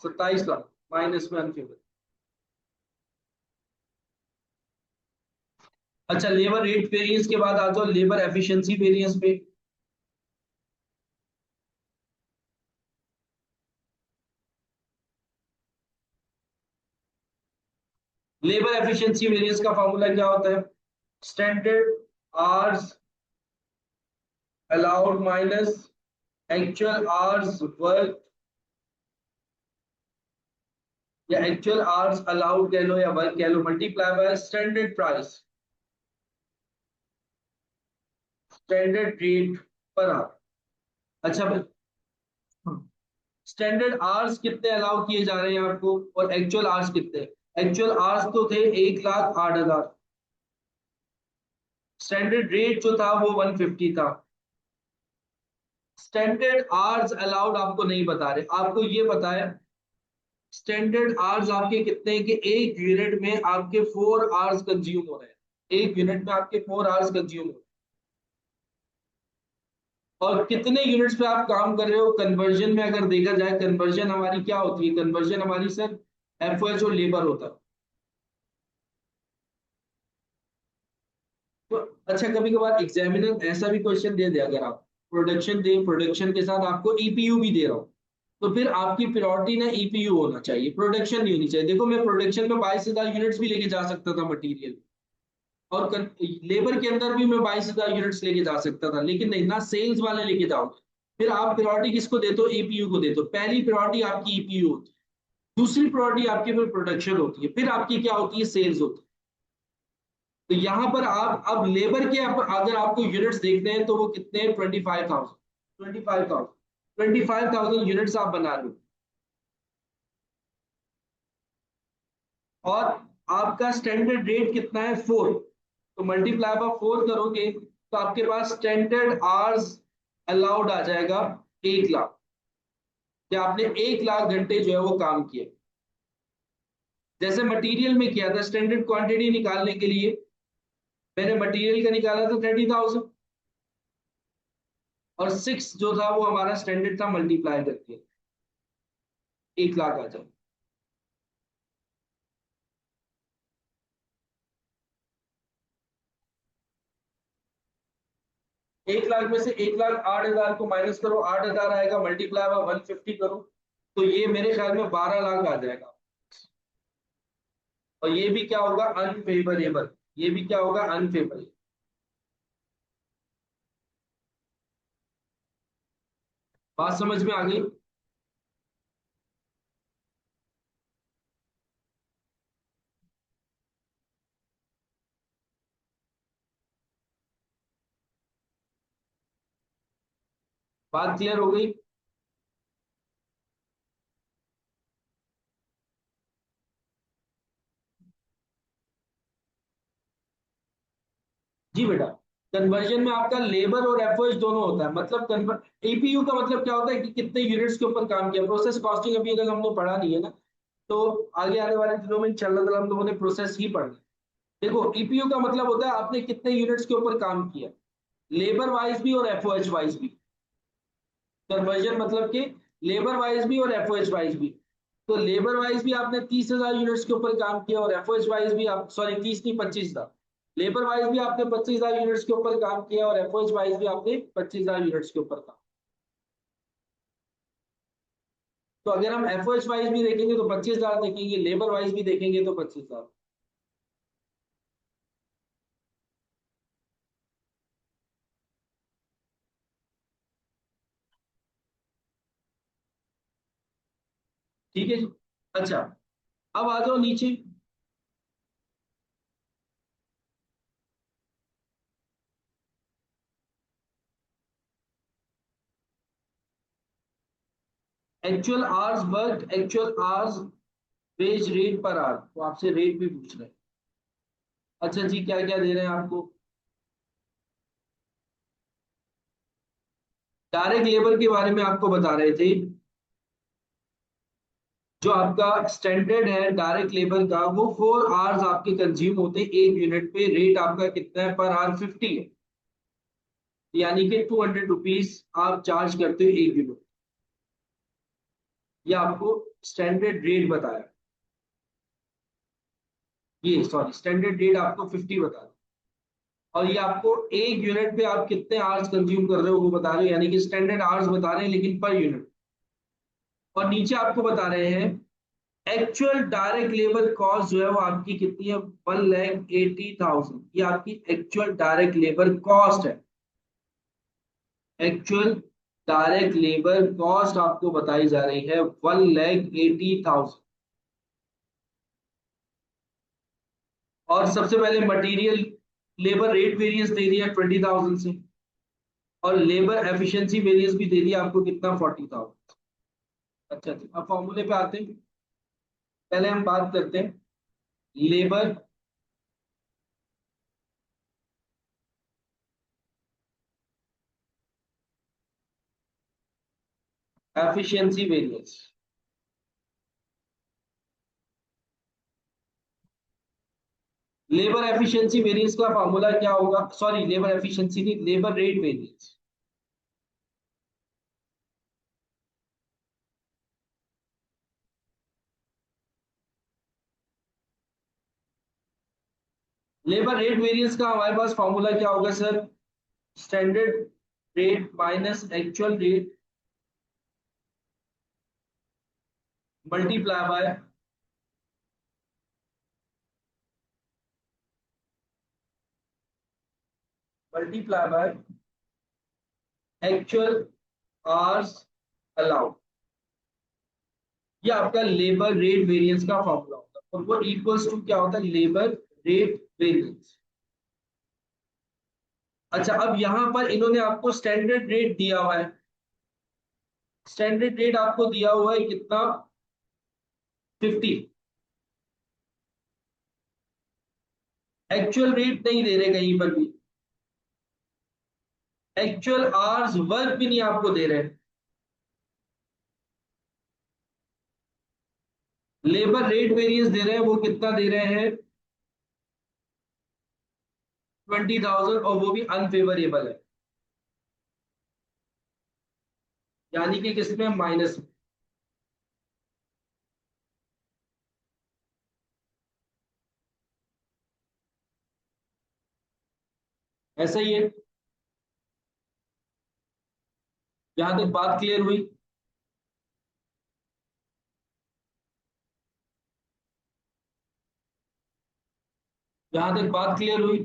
27 लाख माइनस में अनफेवरेबल। अच्छा, लेबर रेट वेरिएंस के बाद आ जाओ लेबर एफिशिएंसी वेरिएंस पे। लेबर एफिशिएंसी वेरिएंस का फॉर्मूला क्या होता है, standard hours allowed minus actual hours work, या एक्चुअल आवर्स अलाउड कह लो या वर्क कह लो, multiply by standard price, standard rate per hour. अच्छा भाई, स्टैंडर्ड आवर्स कितने अलाउ किए जा रहे हैं आपको, और एक्चुअल आवर्स कितने? एक्चुअल आवर्स तो थे 1,08,000। स्टैंडर्ड रेट जो था वो 150 था। स्टैंडर्ड आवर्स अलाउड आपको नहीं बता रहे, आपको ये पता है स्टैंडर्ड आवर्स आपके कितने हैं कि एक यूनिट में आपके 4 आवर्स कंज्यूम हो रहे हैं, एक यूनिट में आपके 4 आवर्स कंज्यूम हो रहे हैं। और कितने यूनिट्स पे आप काम कर रहे हो कन्वर्जन में अगर देखा जाए, कन्वर्जन हमारी क्या होती है, कन्वर्जन हमारी सर एफओएच और लेबर होता है। तो अच्छा, कभी कभार एग्जामिनर ऐसा भी क्वेश्चन दे दे, अगर आप प्रोडक्शन दे, प्रोडक्शन के साथ आपको ईपीयू भी दे रहा हूँ, तो फिर आपकी प्रायोरिटी ना ईपीयू होना चाहिए, प्रोडक्शन नहीं होनी चाहिए। देखो मैं प्रोडक्शन में 22,000 यूनिट्स भी लेके जा सकता था मटेरियल, और लेबर के अंदर भी मैं 22,000 यूनिट्स लेके जा सकता था, लेकिन नहीं ना, सेल्स वाले लेके जाओगे। फिर आप प्रायोरिटी किसको देते हो, ईपीयू को देते हो। पहली प्रायोरिटी आपकी ईपीयू होती है, दूसरी प्रायोरिटी आपकी फिर प्रोडक्शन होती है, फिर आपकी क्या होती है, सेल्स होती है। तो यहाँ पर आप अब लेबर के अगर आपको यूनिट्स देखते हैं तो वो कितने हैं, 25,000 यूनिट्स आप बना रहे हो। और आपका स्टैंडर्ड रेट कितना है, 4। तो मल्टीप्लाई बाय 4 करोगे तो आपके पास स्टैंडर्ड आवर्स अलाउड आ जाएगा 1 लाख, कि आपने 1 लाख घंटे जो है वो काम किए। जैसे मटेरियल में किया था, स्टैंडर्ड क्वांटिटी निकालने के लिए मैंने मटेरियल का निकाला था 30,000, और 6 जो था वो हमारा स्टैंडर्ड था, मल्टीप्लाई करके 1 लाख आ जाए। 1 लाख में से 1,08,000 को माइनस करो, 8,000 आएगा, मल्टीप्लाई बाय 150 करो, तो ये मेरे ख्याल में 12 लाख आ जाएगा। और ये भी क्या होगा, अनफेवरेबल। ये भी क्या होगा, अनफेवरेबल। बात समझ में आ गई? बात क्लियर हो गई? जी बेटा, कन्वर्जन में आपका लेबर और एफओएच दोनों होता है। मतलब कन्वर्ट एपीयू का मतलब क्या होता है कि कितने यूनिट्स के ऊपर काम किया। प्रोसेस कॉस्टिंग अभी तक हमने पढ़ा नहीं है ना, तो आगे आने वाले दिनों में इंशाल्लाह हम लोगों ने प्रोसेस ही पढ़ना है। देखो, ईपीयू का मतलब होता है आपने कितने यूनिट्स के ऊपर काम किया, लेबर वाइज भी और एफओएच वाइज भी। कन्वर्जन मतलब कि लेबर वाइज भी और एफओएच वाइज भी। तो लेबर वाइज भी आपने 30,000 यूनिट्स के ऊपर काम किया, और एफओएच वाइज भी आप, सॉरी 30 नहीं 25 था, लेबर वाइज भी आपने 25,000 यूनिट्स के ऊपर काम किया, और एफओएच वाइज भी आपने 25,000 यूनिट्स के ऊपर काम। तो अगर हम एफओएच वाइज भी देखेंगे तो 25,000 देखेंगे, लेबर वाइज भी देखेंगे तो 25,000। ठीक है जी। अच्छा, अब आ जाओ नीचे। Actual hours work, actual hours wage rate per our, तो आपसे रेट भी पूछ रहे हैं। अच्छा जी, क्या क्या दे रहे हैं आपको? डायरेक्ट लेबर के बारे में आपको बता रहे थे। जो आपका स्टैंडर्ड है डायरेक्ट लेबर का, वो 4 आवर्स आपके कंज्यूम होते हैं एक यूनिट पे। रेट आपका कितना है, पर आवर 50 है, यानी कि 200 रुपीज आप चार्ज करते हो एक यूनिट। ये आपको स्टैंडर्ड रेट बताया, ये सॉरी स्टैंडर्ड रेट आपको 50 बताया। और ये आपको एक यूनिट पे आप कितने आवर्स कंज्यूम कर रहे हो वो बता रहे हो, यानी कि स्टैंडर्ड आवर्स बता रहे हैं लेकिन पर यूनिट। और नीचे आपको बता रहे हैं एक्चुअल डायरेक्ट लेबर कॉस्ट जो है वो आपकी कितनी है, 1,80,000। ये आपकी एक्चुअल डायरेक्ट लेबर कॉस्ट है। एक्चुअल डायरेक्ट लेबर कॉस्ट आपको बताई जा रही है 1,80,000। और सबसे पहले मटेरियल लेबर रेट वेरिएंस दे दिया 20,000 से। और लेबर एफिशिएंसी वेरिएंस भी दे दिया आपको कितना, 40,000। अच्छा जी, अब फॉर्मूले पे आते हैं। पहले हम बात करते हैं labour efficiency variance. Labour efficiency variance का फॉर्मूला क्या होगा, सॉरी लेबर एफिशिएंसी नहीं, labour rate variance. Labour rate variance का हमारे पास फॉर्मूला क्या होगा sir, standard rate minus actual rate multiply by actual hours allowed. ये आपका लेबर रेट वेरिएंस का फॉर्मूला होता है, और वो इक्वल्स टू क्या होता है, लेबर रेट वेरिएंस। अच्छा, अब यहां पर इन्होंने आपको स्टैंडर्ड रेट दिया हुआ है। स्टैंडर्ड रेट आपको दिया हुआ है कितना, 50। एक्चुअल रेट नहीं दे रहे कहीं पर भी, एक्चुअल आवर्स वर्क भी नहीं आपको दे रहे। लेबर रेट वेरिएंस दे रहे हैं, वो कितना दे रहे हैं, 20,000, और वो भी अनफेवरेबल है, यानी कि किसमें, माइनस में। ऐसा ही है। यहां तक बात क्लियर हुई। यहां तक बात क्लियर हुई।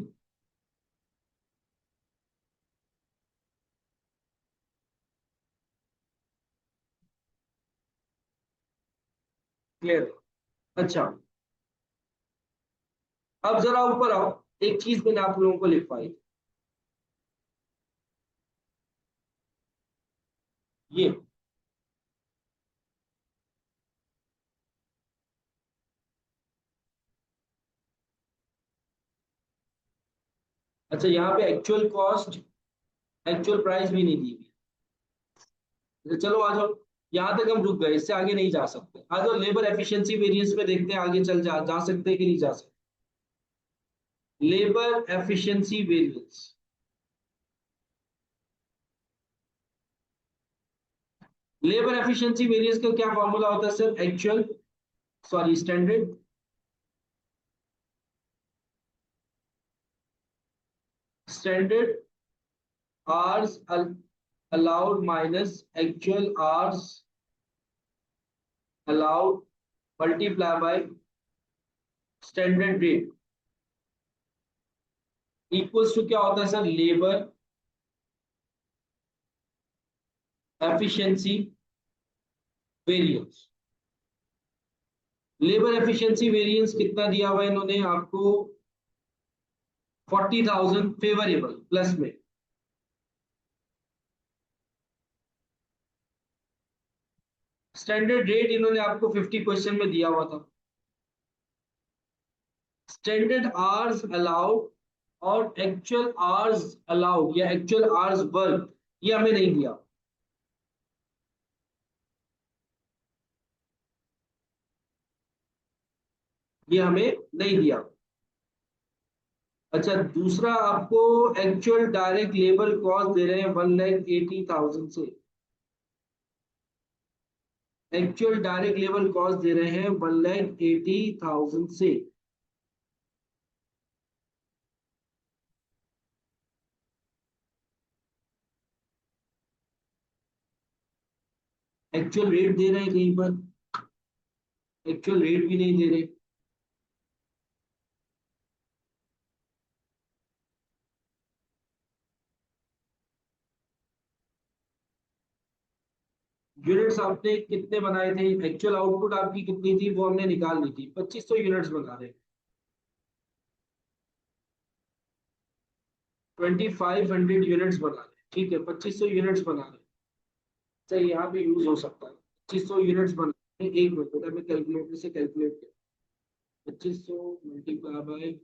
क्लियर। अच्छा, अब जरा ऊपर आओ। एक चीज मैंने आप लोगों को लिखवाई, ये। अच्छा, यहाँ पे एक्चुअल कॉस्ट, एक्चुअल प्राइस भी नहीं दी हुई। तो चलो आ जाओ, यहाँ तक हम रुक गए, इससे आगे नहीं जा सकते। आ जाओ लेबर एफिशिएंसी वेरिएंस में देखते हैं, आगे चल जा सकते हैं कि नहीं जा सकते। Labour efficiency variance, labour efficiency variance का क्या फॉर्मूला होता है sir, actual, sorry standard, standard hours allowed minus actual hours allowed multiply by standard rate equals to क्या होता है sir, labour efficiency variance. Labour efficiency variance कितना दिया हुआ है इन्होंने आपको, 40,000 फेवरेबल प्लस में। स्टैंडर्ड रेट इन्होंने आपको 50 क्वेश्चन में दिया हुआ था। स्टैंडर्ड आवर्स अलाउड और एक्चुअल आवर्स अलाउड या एक्चुअल आवर्स वर्क, ये हमें नहीं दिया। ये हमें नहीं दिया। अच्छा, दूसरा आपको एक्चुअल डायरेक्ट लेबर कॉस्ट दे रहे हैं 1,80,000 से। एक्चुअल डायरेक्ट लेबर कॉस्ट दे रहे हैं 1,80,000 से। एक्चुअल रेट दे रहे हैं कहीं पर, एक्चुअल रेट भी नहीं दे रहे। यूनिट्स आपने कितने बनाए थे, एक्चुअल आउटपुट आपकी कितनी थी वो हमने निकाल ली थी, 2500 यूनिट्स बना रहे, 2,500 यूनिट्स बना रहे। ठीक है, 2500 यूनिट्स बना रहे हैं। सही, यहाँ पे यूज हो सकता है। 2500 यूनिट्स बना रहे हैं, एक मिनट बेटा मैं कैलकुलेटर से कैलकुलेट कर। 2500 ×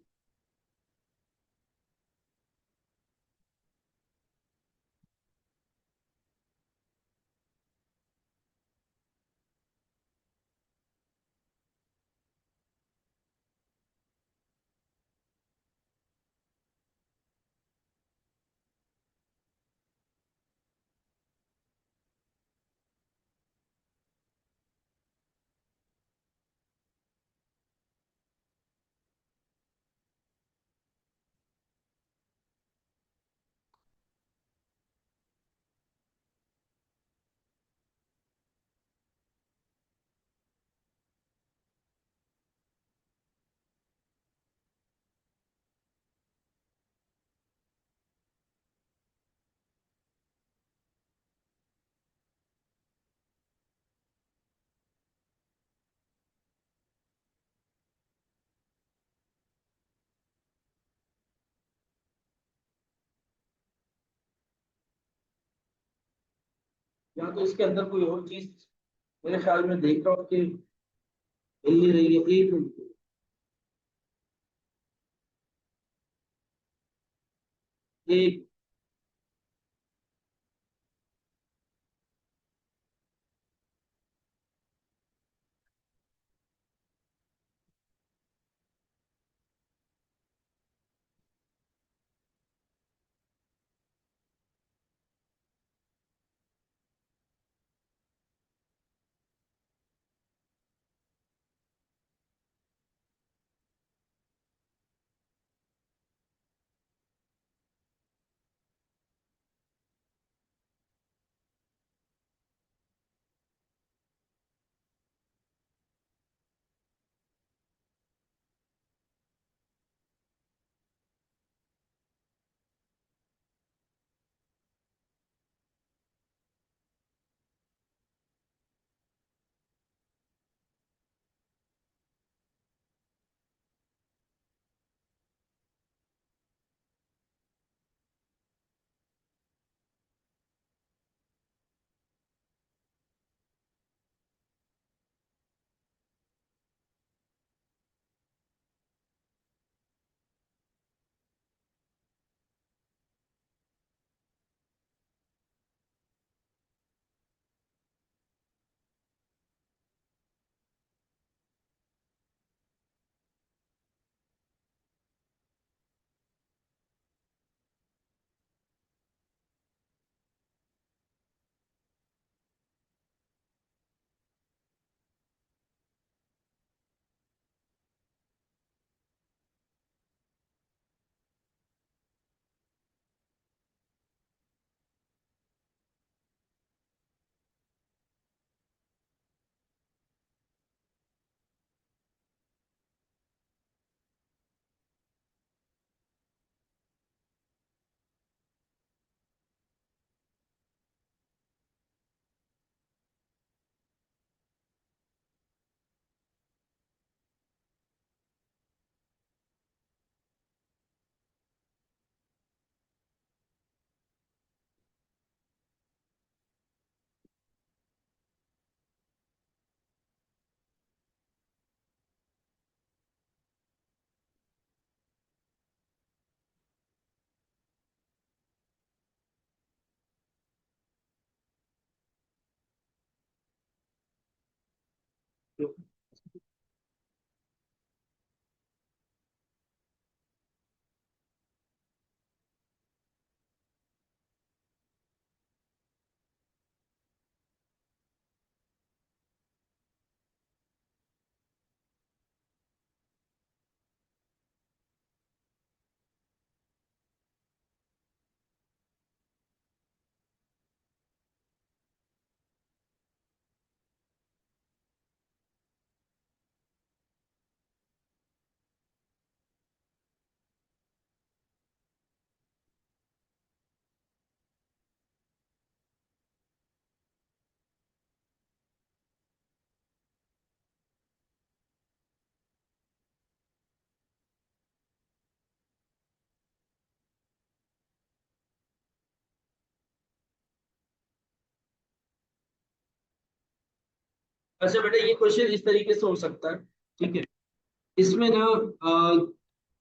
या तो इसके अंदर कोई और चीज मेरे ख्याल में देख रहा हूँ कि मिल नहीं रही है, एक मिनट। एक अच्छा बेटा, ये क्वेश्चन इस तरीके से हो सकता है, ठीक है। इसमें ना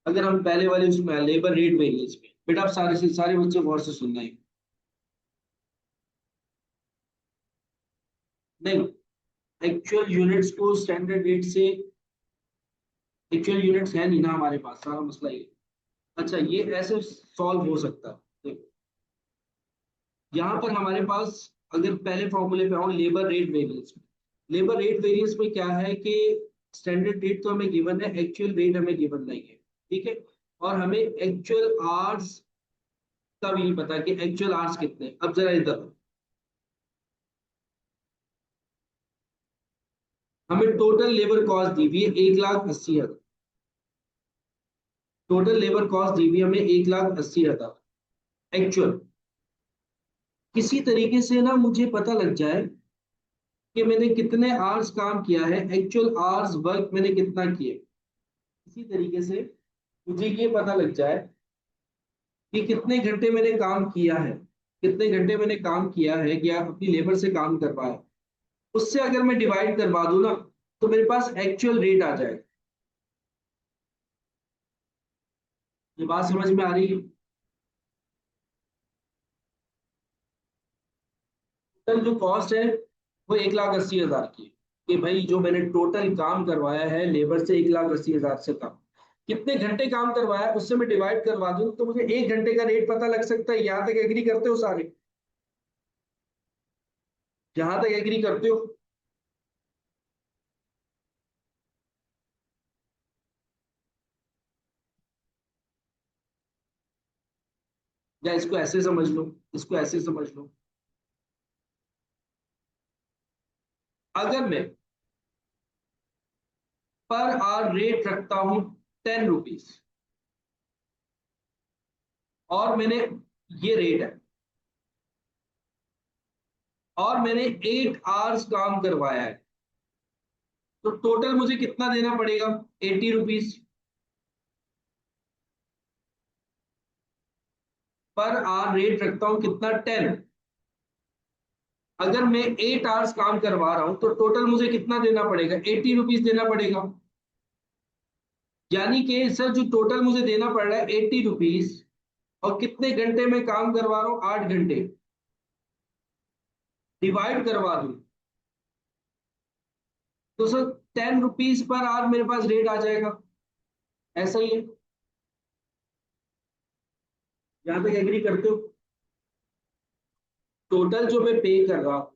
अगर हम पहले वाले उसमें लेबर रेट वेरिएंस में, बेटा आप सारे से सारे बच्चे गौर से सुनना है। नहीं, एक्चुअल यूनिट्स को स्टैंडर्ड रेट से, एक्चुअल यूनिट्स है नहीं ना हमारे पास, सारा मसला ये। अच्छा, ये ऐसे सॉल्व हो सकता है। देखो, यहाँ पर हमारे पास, अगर पहले फॉर्मूले पे आओ, लेबर रेट वेरिएंस में, लेबर रेट वेरिएंस में क्या है कि स्टैंडर्ड रेट तो हमें गिवन है, एक्चुअल रेट हमें गिवन नहीं है, ठीक है। और हमें एक्चुअल आवर्स का भी नहीं पता कि एक्चुअल आवर्स कितने हैं। अब जरा इधर हमें टोटल लेबर कॉस्ट दी हुई है 1,80,000। टोटल लेबर कॉस्ट दी हुई है हमें 1,80,000 एक्चुअल। किसी तरीके से ना मुझे पता लग जाए कि मैंने कितने आवर्स काम किया है, एक्चुअल आवर्स वर्क मैंने कितना किया। इसी तरीके से मुझे ये पता लग जाए कि कितने घंटे मैंने काम किया है, कितने घंटे मैंने काम किया है, कि आप अपनी लेबर से काम करवाया, उससे अगर मैं डिवाइड करवा दूं ना, तो मेरे पास एक्चुअल रेट आ जाएगा। ये बात समझ में आ रही है? टोटल जो कॉस्ट है वो 1,80,000 की है, कि भाई जो मैंने टोटल काम करवाया है लेबर से 1,80,000 से कम, कितने घंटे काम करवाया है उससे मैं डिवाइड करवा दूं तो मुझे 1 घंटे का रेट पता लग सकता है। यहाँ तक एग्री करते हो सारे? यहाँ तक एग्री करते हो? या इसको ऐसे समझ लो, इसको ऐसे समझ लो। अगर मैं पर आवर रेट रखता हूं 10 रुपीज, और मैंने, ये रेट है, और मैंने 8 आवर्स काम करवाया है, तो टोटल मुझे कितना देना पड़ेगा? 80 रुपीज। पर आवर रेट रखता हूं कितना? 10। अगर मैं 8 आवर्स काम करवा रहा हूं तो टोटल मुझे कितना देना पड़ेगा? 80 रुपीज देना पड़ेगा। यानी कि सर जो टोटल मुझे देना पड़ रहा है 80 रुपीज, और कितने घंटे में काम करवा रहा हूँ? 8 घंटे। डिवाइड करवा दूं तो सर 10 रुपीज पर आवर मेरे पास रेट आ जाएगा। ऐसा ही है। यहां तक एग्री करते हो? टोटल जो मैं पे कर रहा हूँ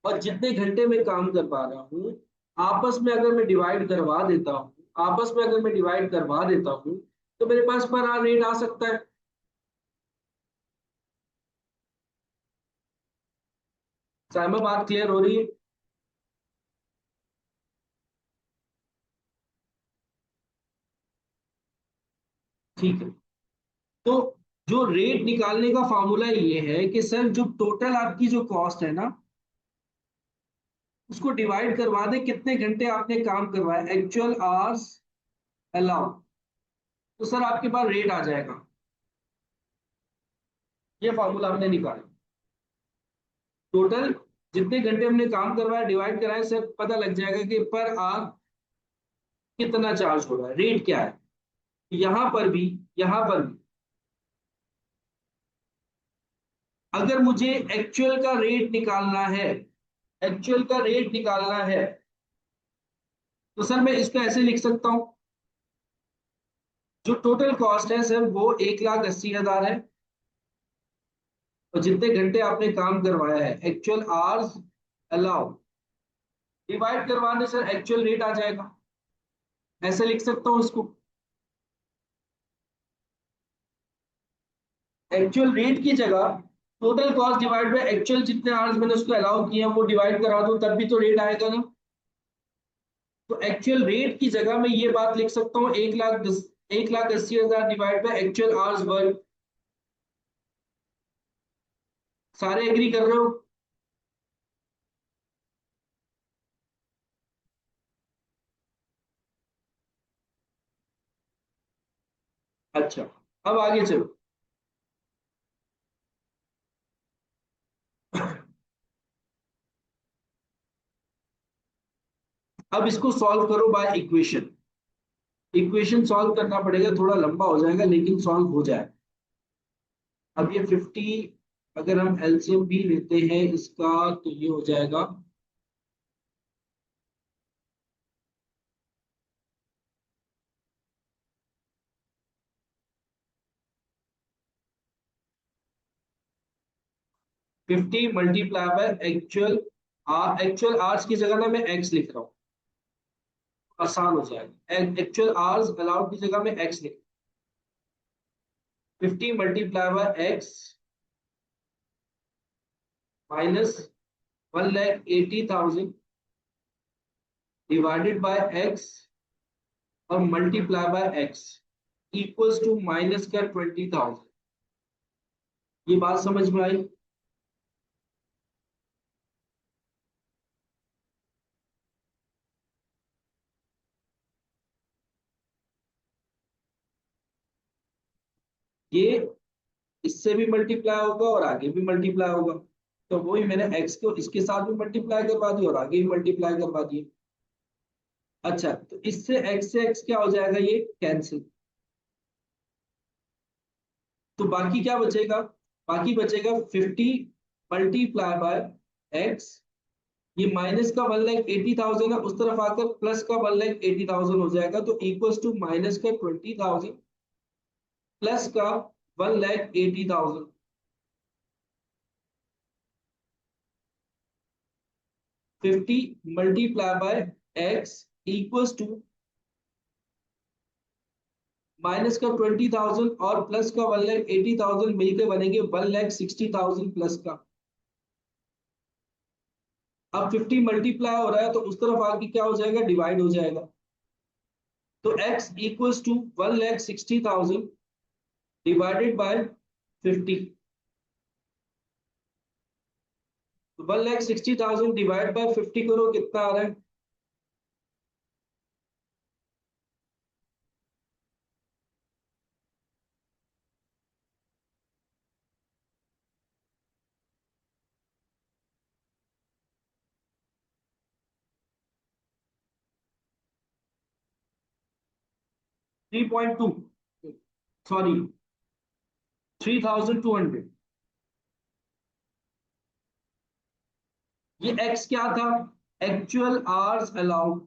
और जितने घंटे में काम करवा रहा हूँ, आपस में अगर मैं डिवाइड करवा देता हूँ, आपस में अगर मैं डिवाइड करवा देता हूँ, तो मेरे पास पर आवर रेट आ सकता है। साइमा, बात क्लियर हो रही है? ठीक है। तो जो रेट निकालने का फॉर्मूला ये है कि सर जो टोटल आपकी जो कॉस्ट है ना, उसको डिवाइड करवा दे कितने घंटे आपने काम करवाया, एक्चुअल आवर्स अलाउ, तो सर आपके पास रेट आ जाएगा। ये फॉर्मूला हमने निकाला। टोटल जितने घंटे हमने काम करवाया डिवाइड कराया, सर पता लग जाएगा कि पर आवर कितना चार्ज हो रहा है, रेट क्या है। यहां पर भी, यहां पर भी अगर मुझे एक्चुअल का रेट निकालना है, एक्चुअल का रेट निकालना है, तो सर मैं इसको ऐसे लिख सकता हूं, जो टोटल कॉस्ट है सर वो 1,80,000 है, और जितने घंटे आपने काम करवाया है, एक्चुअल आवर्स अलाउ, डिवाइड करवाने सर एक्चुअल रेट आ जाएगा। ऐसे लिख सकता हूं इसको। एक्चुअल रेट की जगह total cost divide by actual जितने आवर्स मैंने उसको अलाउ किया वो डिवाइड करा दूं, तब भी तो रेट आएगा ना। तो एक्चुअल रेट की जगह मैं ये बात लिख सकता हूँ, 1,80,000 divide by actual hours work. सारे एग्री कर रहे हो? अच्छा, अब आगे चलो। अब इसको सॉल्व करो बाय इक्वेशन। इक्वेशन सॉल्व करना पड़ेगा, थोड़ा लंबा हो जाएगा लेकिन सॉल्व हो जाए। अब ये 50, अगर हम एलसीएम भी लेते हैं इसका तो ये हो जाएगा 50 मल्टीप्लाई बाय एक्चुअल आर्स की जगह ना मैं एक्स लिख रहा हूँ, आसान हो जाएगा। एक्चुअल आर्स अलाउड की जगह में एक्स लिख, 50 multiply by X minus 1,80,000 divided by X और multiply by x equals to minus का 20,000। ये बात समझ में आई? ये इससे भी मल्टीप्लाई होगा और आगे भी मल्टीप्लाई होगा, तो वही मैंने एक्स को इसके साथ भी मल्टीप्लाई करवा दिया और आगे भी मल्टीप्लाई करवा दिए। अच्छा, तो इससे एक्स से एक्स क्या हो जाएगा, ये कैंसिल। तो बाकी क्या बचेगा, बाकी बचेगा 50 मल्टीप्लाई बाय एक्स। ये माइनस का 1,80,000 है, उस तरफ आकर प्लस का 1,80,000 हो जाएगा, तो इक्वल्स टू माइनस का 20,000 प्लस का 1,80,000। 50 multiply by x equals to minus का 20,000 और प्लस का 1,80,000 मिलकर बनेंगे 1,60,000 प्लस का। अब 50 मल्टीप्लाई हो रहा है तो उस तरफ आके क्या हो जाएगा, डिवाइड हो जाएगा। तो x equals to 1,60,000 divided by 50। तो 1,60,000 डिवाइड बाय 50 करो, कितना आ रहा है? 3.2, सॉरी 3,200। ये x क्या था, एक्चुअल आवर्स अलाउड।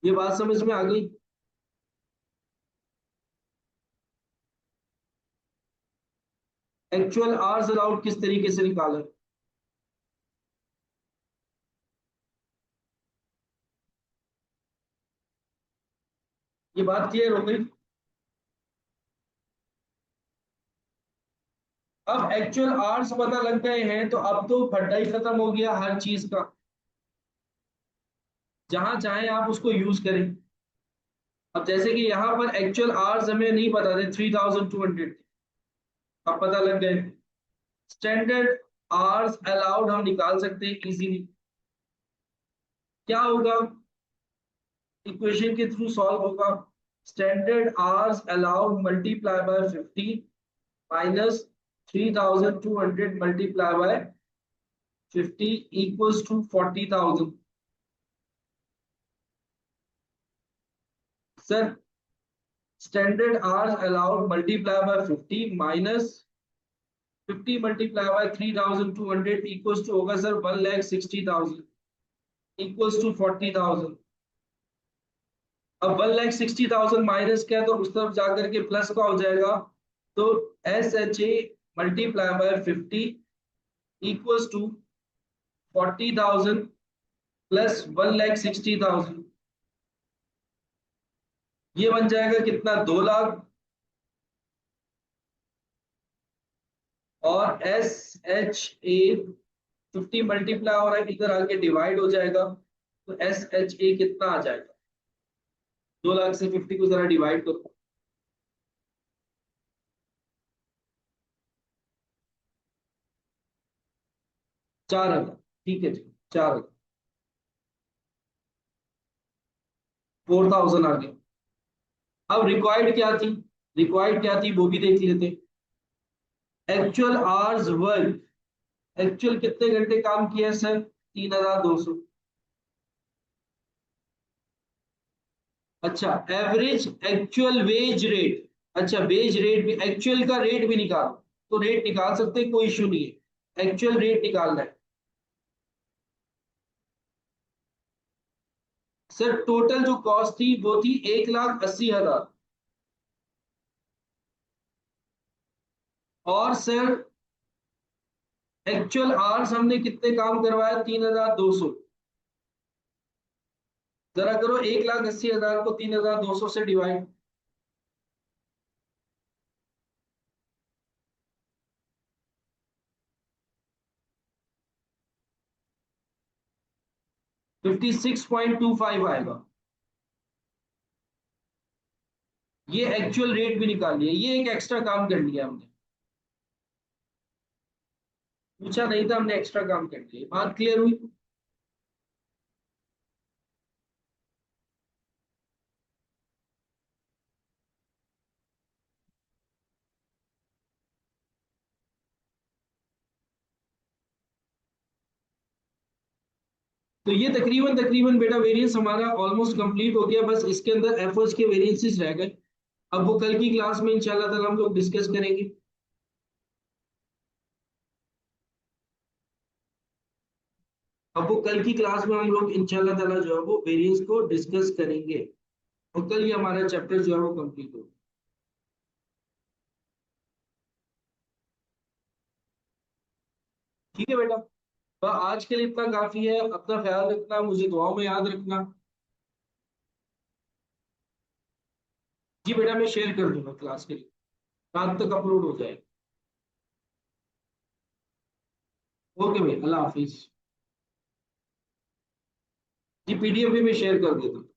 ये बात समझ में आ गई? एक्चुअल आवर्स अलाउड किस तरीके से निकाला? ये बात क्लियर हो गई? अब एक्चुअल आवर्स पता लग गए हैं तो अब तो फड्डा ही खत्म हो गया हर चीज का, जहां चाहे आप उसको यूज करें। अब जैसे कि यहाँ पर एक्चुअल आवर्स हमें नहीं पता थे, 3,200, अब पता लग गए। स्टैंडर्ड आवर्स अलाउड हम निकाल सकते हैं इजीली। क्या होगा, इक्वेशन के थ्रू सॉल्व होगा। Standard hours allowed multiply by 50 minus 3,200 multiply by 50 equals to 40,000। Sir, standard hours allowed multiply by 50 minus 50 multiply by 3,200 equals to होगा सर 1,60,000 इक्वल्स टू 40,000। अब 1,60,000 माइनस क्या है तो उस तरफ जाकर के प्लस का हो जाएगा, तो SHA multiply by 50 equals to 40,000 plus 1,60,000। ये बन जाएगा कितना, 2 लाख। और SHA 50 मल्टीप्लाई हो रहा है, इधर आके डिवाइड हो जाएगा, तो SHA कितना आ जाएगा, 2 लाख से 50 को जरा डिवाइड करो। 4,000, ठीक है जी, 4,000, 4,000 आ गया। अब रिक्वायर्ड क्या थी, रिक्वायर्ड क्या थी वो भी देख लेते। एक्चुअल आवर्स वर्क, एक्चुअल कितने घंटे काम किया है सर, 3200। अच्छा, एवरेज एक्चुअल वेज रेट, अच्छा वेज रेट भी, एक्चुअल का रेट भी निकालो, तो रेट निकाल सकते हैं, कोई इशू नहीं है, एक्चुअल रेट निकालना है। सर टोटल जो कॉस्ट थी वो थी 1,80,000। और सर एक्चुअल आवर्स हमने कितने काम करवाया, 3,200। जरा करो 1,80,000 को 3,200 से डिवाइड। 56.25 आएगा। ये एक्चुअल रेट भी निकाल लिया, ये एक एक्स्ट्रा काम कर लिया हमने, पूछा नहीं था हमने, एक्स्ट्रा काम कर लिया। बात क्लियर हुई। तो ये तकरीबन तकरीबन बेटा वेरिएंस हमारा ऑलमोस्ट कंप्लीट हो गया, बस इसके अंदर एफर्ट्स के वेरिएंसेस रह गए। अब वो कल की क्लास में इंशाल्लाह ताला हम लोग डिस्कस करेंगे। अब वो कल की क्लास में हम लोग इंशाल्लाह ताला जो है वो वेरिएंस को डिस्कस करेंगे, और कल ये हमारा चैप्टर जो है वो कंप्लीट होगा। ठीक है बेटा, तो आज के लिए इतना काफी है, अपना ख्याल रखना, मुझे दुआओं में याद रखना। जी बेटा, मैं शेयर कर दूंगा क्लास के लिए, रात तक अपलोड हो जाएगा। ओके भाई, अल्लाह हाफिज। जी पीडीएफ भी मैं शेयर कर देता हूँ।